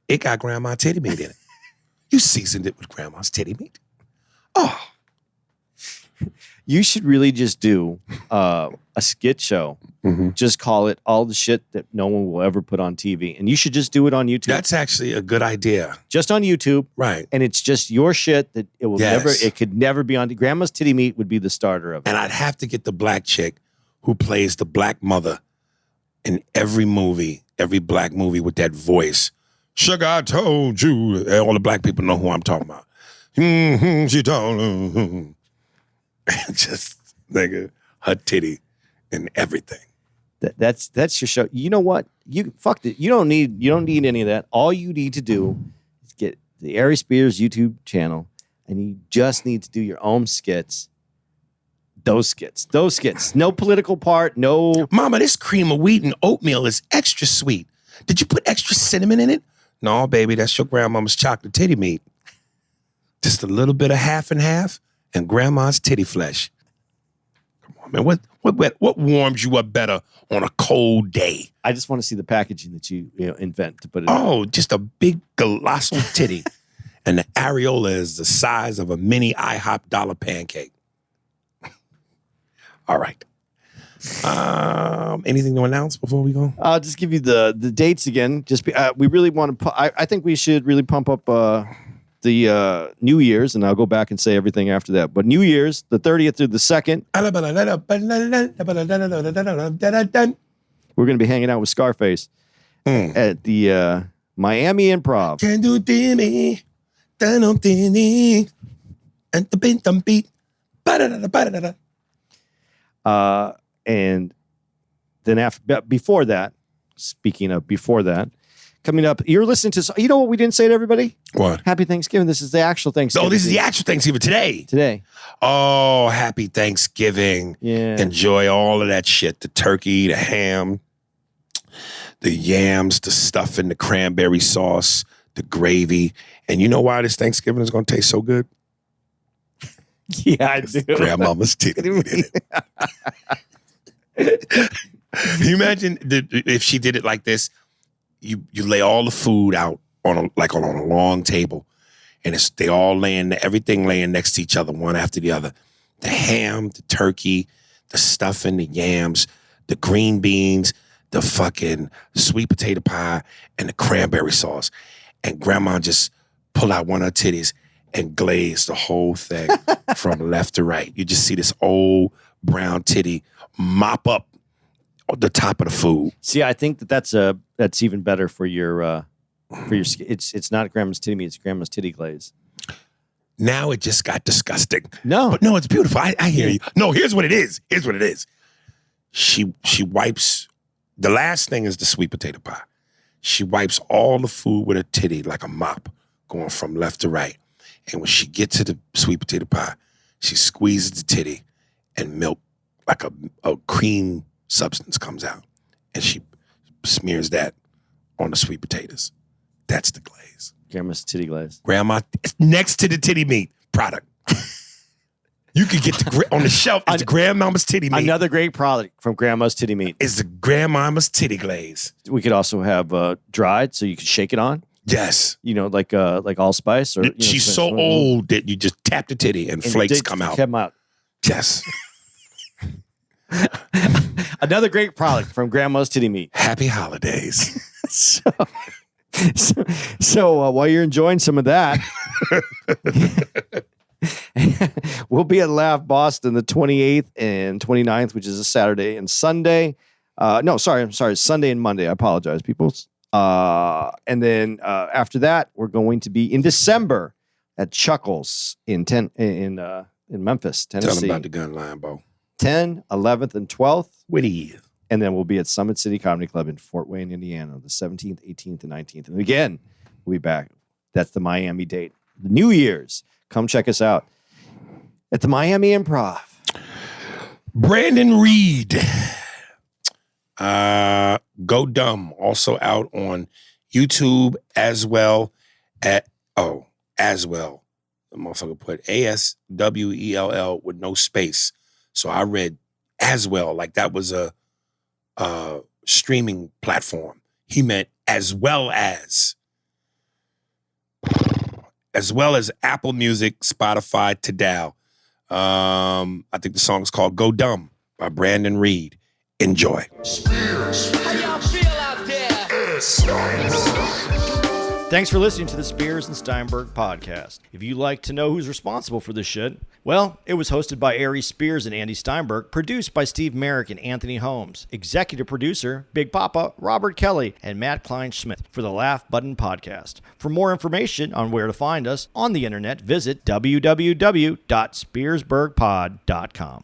It got grandma titty meat in it. You seasoned it with grandma's titty meat. Oh. You should really just do a skit show. Mm-hmm. Just call it all the shit that no one will ever put on TV. And you should just do it on YouTube. That's actually a good idea. Just on YouTube. Right. And it's just your shit that it will it could never be on. Grandma's Titty Meat would be the starter of it. And I'd have to get the black chick who plays the black mother in every movie, every black movie with that voice. Sugar, I told you. All the black people know who I'm talking about. She told just, nigga, her titty and everything. That's your show. You know what? You fucked it. You don't need any of that. All you need to do is get the Ari Spears YouTube channel, and you just need to do your own skits. Those skits. No political part. No. Mama, this cream of wheat and oatmeal is extra sweet. Did you put extra cinnamon in it? No, baby, that's your grandmama's chocolate titty meat. Just a little bit of half and half and grandma's titty flesh. Come on, man. What warms you up better on a cold day? I just want to see the packaging that you invent to put it in. Oh, just a big colossal titty. And the areola is the size of a mini IHOP dollar pancake. All right. Anything to announce before we go? I'll just give you the dates again. We really want to. I think we should really pump up the New Year's, and I'll go back and say everything after that. But New Year's, the 30th through the 2nd, we're going to be hanging out with Scarface at the Miami Improv. Can do Timmy, and the beat, and then before that, speaking of before that, coming up, you're listening to, you know what we didn't say to everybody? What? Happy Thanksgiving. This is the actual Thanksgiving. Oh, this is the actual Thanksgiving today. Today. Oh, happy Thanksgiving. Yeah. Enjoy all of that shit. The turkey, the ham, the yams, the stuffing, the cranberry sauce, the gravy. And you know why this Thanksgiving is going to taste so good? Yeah, I do. Grandmama's titty meat in it. Can you imagine if she did it like this? You lay all the food out on a long table, and they all everything laying next to each other, one after the other. The ham, the turkey, the stuffing, the yams, the green beans, the fucking sweet potato pie, and the cranberry sauce. And grandma just pull out one of her titties and glaze the whole thing from left to right. You just see this old brown titty mop up the top of the food. See, I think that's even better for your it's not grandma's titty meat, it's grandma's titty glaze. Now it just got disgusting. No. But no, it's beautiful. I hear you. No, here's what it is. She wipes, the last thing is the sweet potato pie. She wipes all the food with her titty like a mop, going from left to right. And when she gets to the sweet potato pie, she squeezes the titty and milk, like a cream substance comes out. And she smears that on the sweet potatoes. That's the glaze. Grandma's titty glaze. Grandma, it's next to the titty meat product. You could get on the shelf. It's the grandmama's titty meat. Another great product from grandma's titty meat is the grandmama's titty glaze. We could also have dried, so you could shake it on. Yes, like allspice. Or she's so old that you just tap the titty and flakes come out. Come out. Yes. Another great product from grandma's titty meat. Happy holidays. So while you're enjoying some of that, we'll be at Laugh Boston the 28th and 29th, which is a Saturday and Sunday. I'm sorry, Sunday and Monday. I apologize, people. And then after that, we're going to be in December at Chuckles in Memphis, Tennessee. Tell them about the gun line, Bo. 10th, 11th, and 12th. Witty. And then we'll be at Summit City Comedy Club in Fort Wayne, Indiana, the 17th, 18th, and 19th. And again, we'll be back. That's the Miami date. New Year's. Come check us out at the Miami Improv. Brandon Reed. Go Dumb. Also out on YouTube as well. The motherfucker put ASWELL with no space. So I read as well, like that was a streaming platform. He meant as well as Apple Music, Spotify, Tidal. I think the song is called Go Dumb by Brandon Reed. Enjoy. How y'all feel out there? Thanks for listening to the Spears and Steinberg podcast. If you'd like to know who's responsible for this shit, well, it was hosted by Ari Spears and Andy Steinberg, produced by Steve Merrick and Anthony Holmes, executive producer, Big Papa, Robert Kelly, and Matt Klein-Schmidt for the Laugh Button podcast. For more information on where to find us on the internet, visit www.spearsburgpod.com.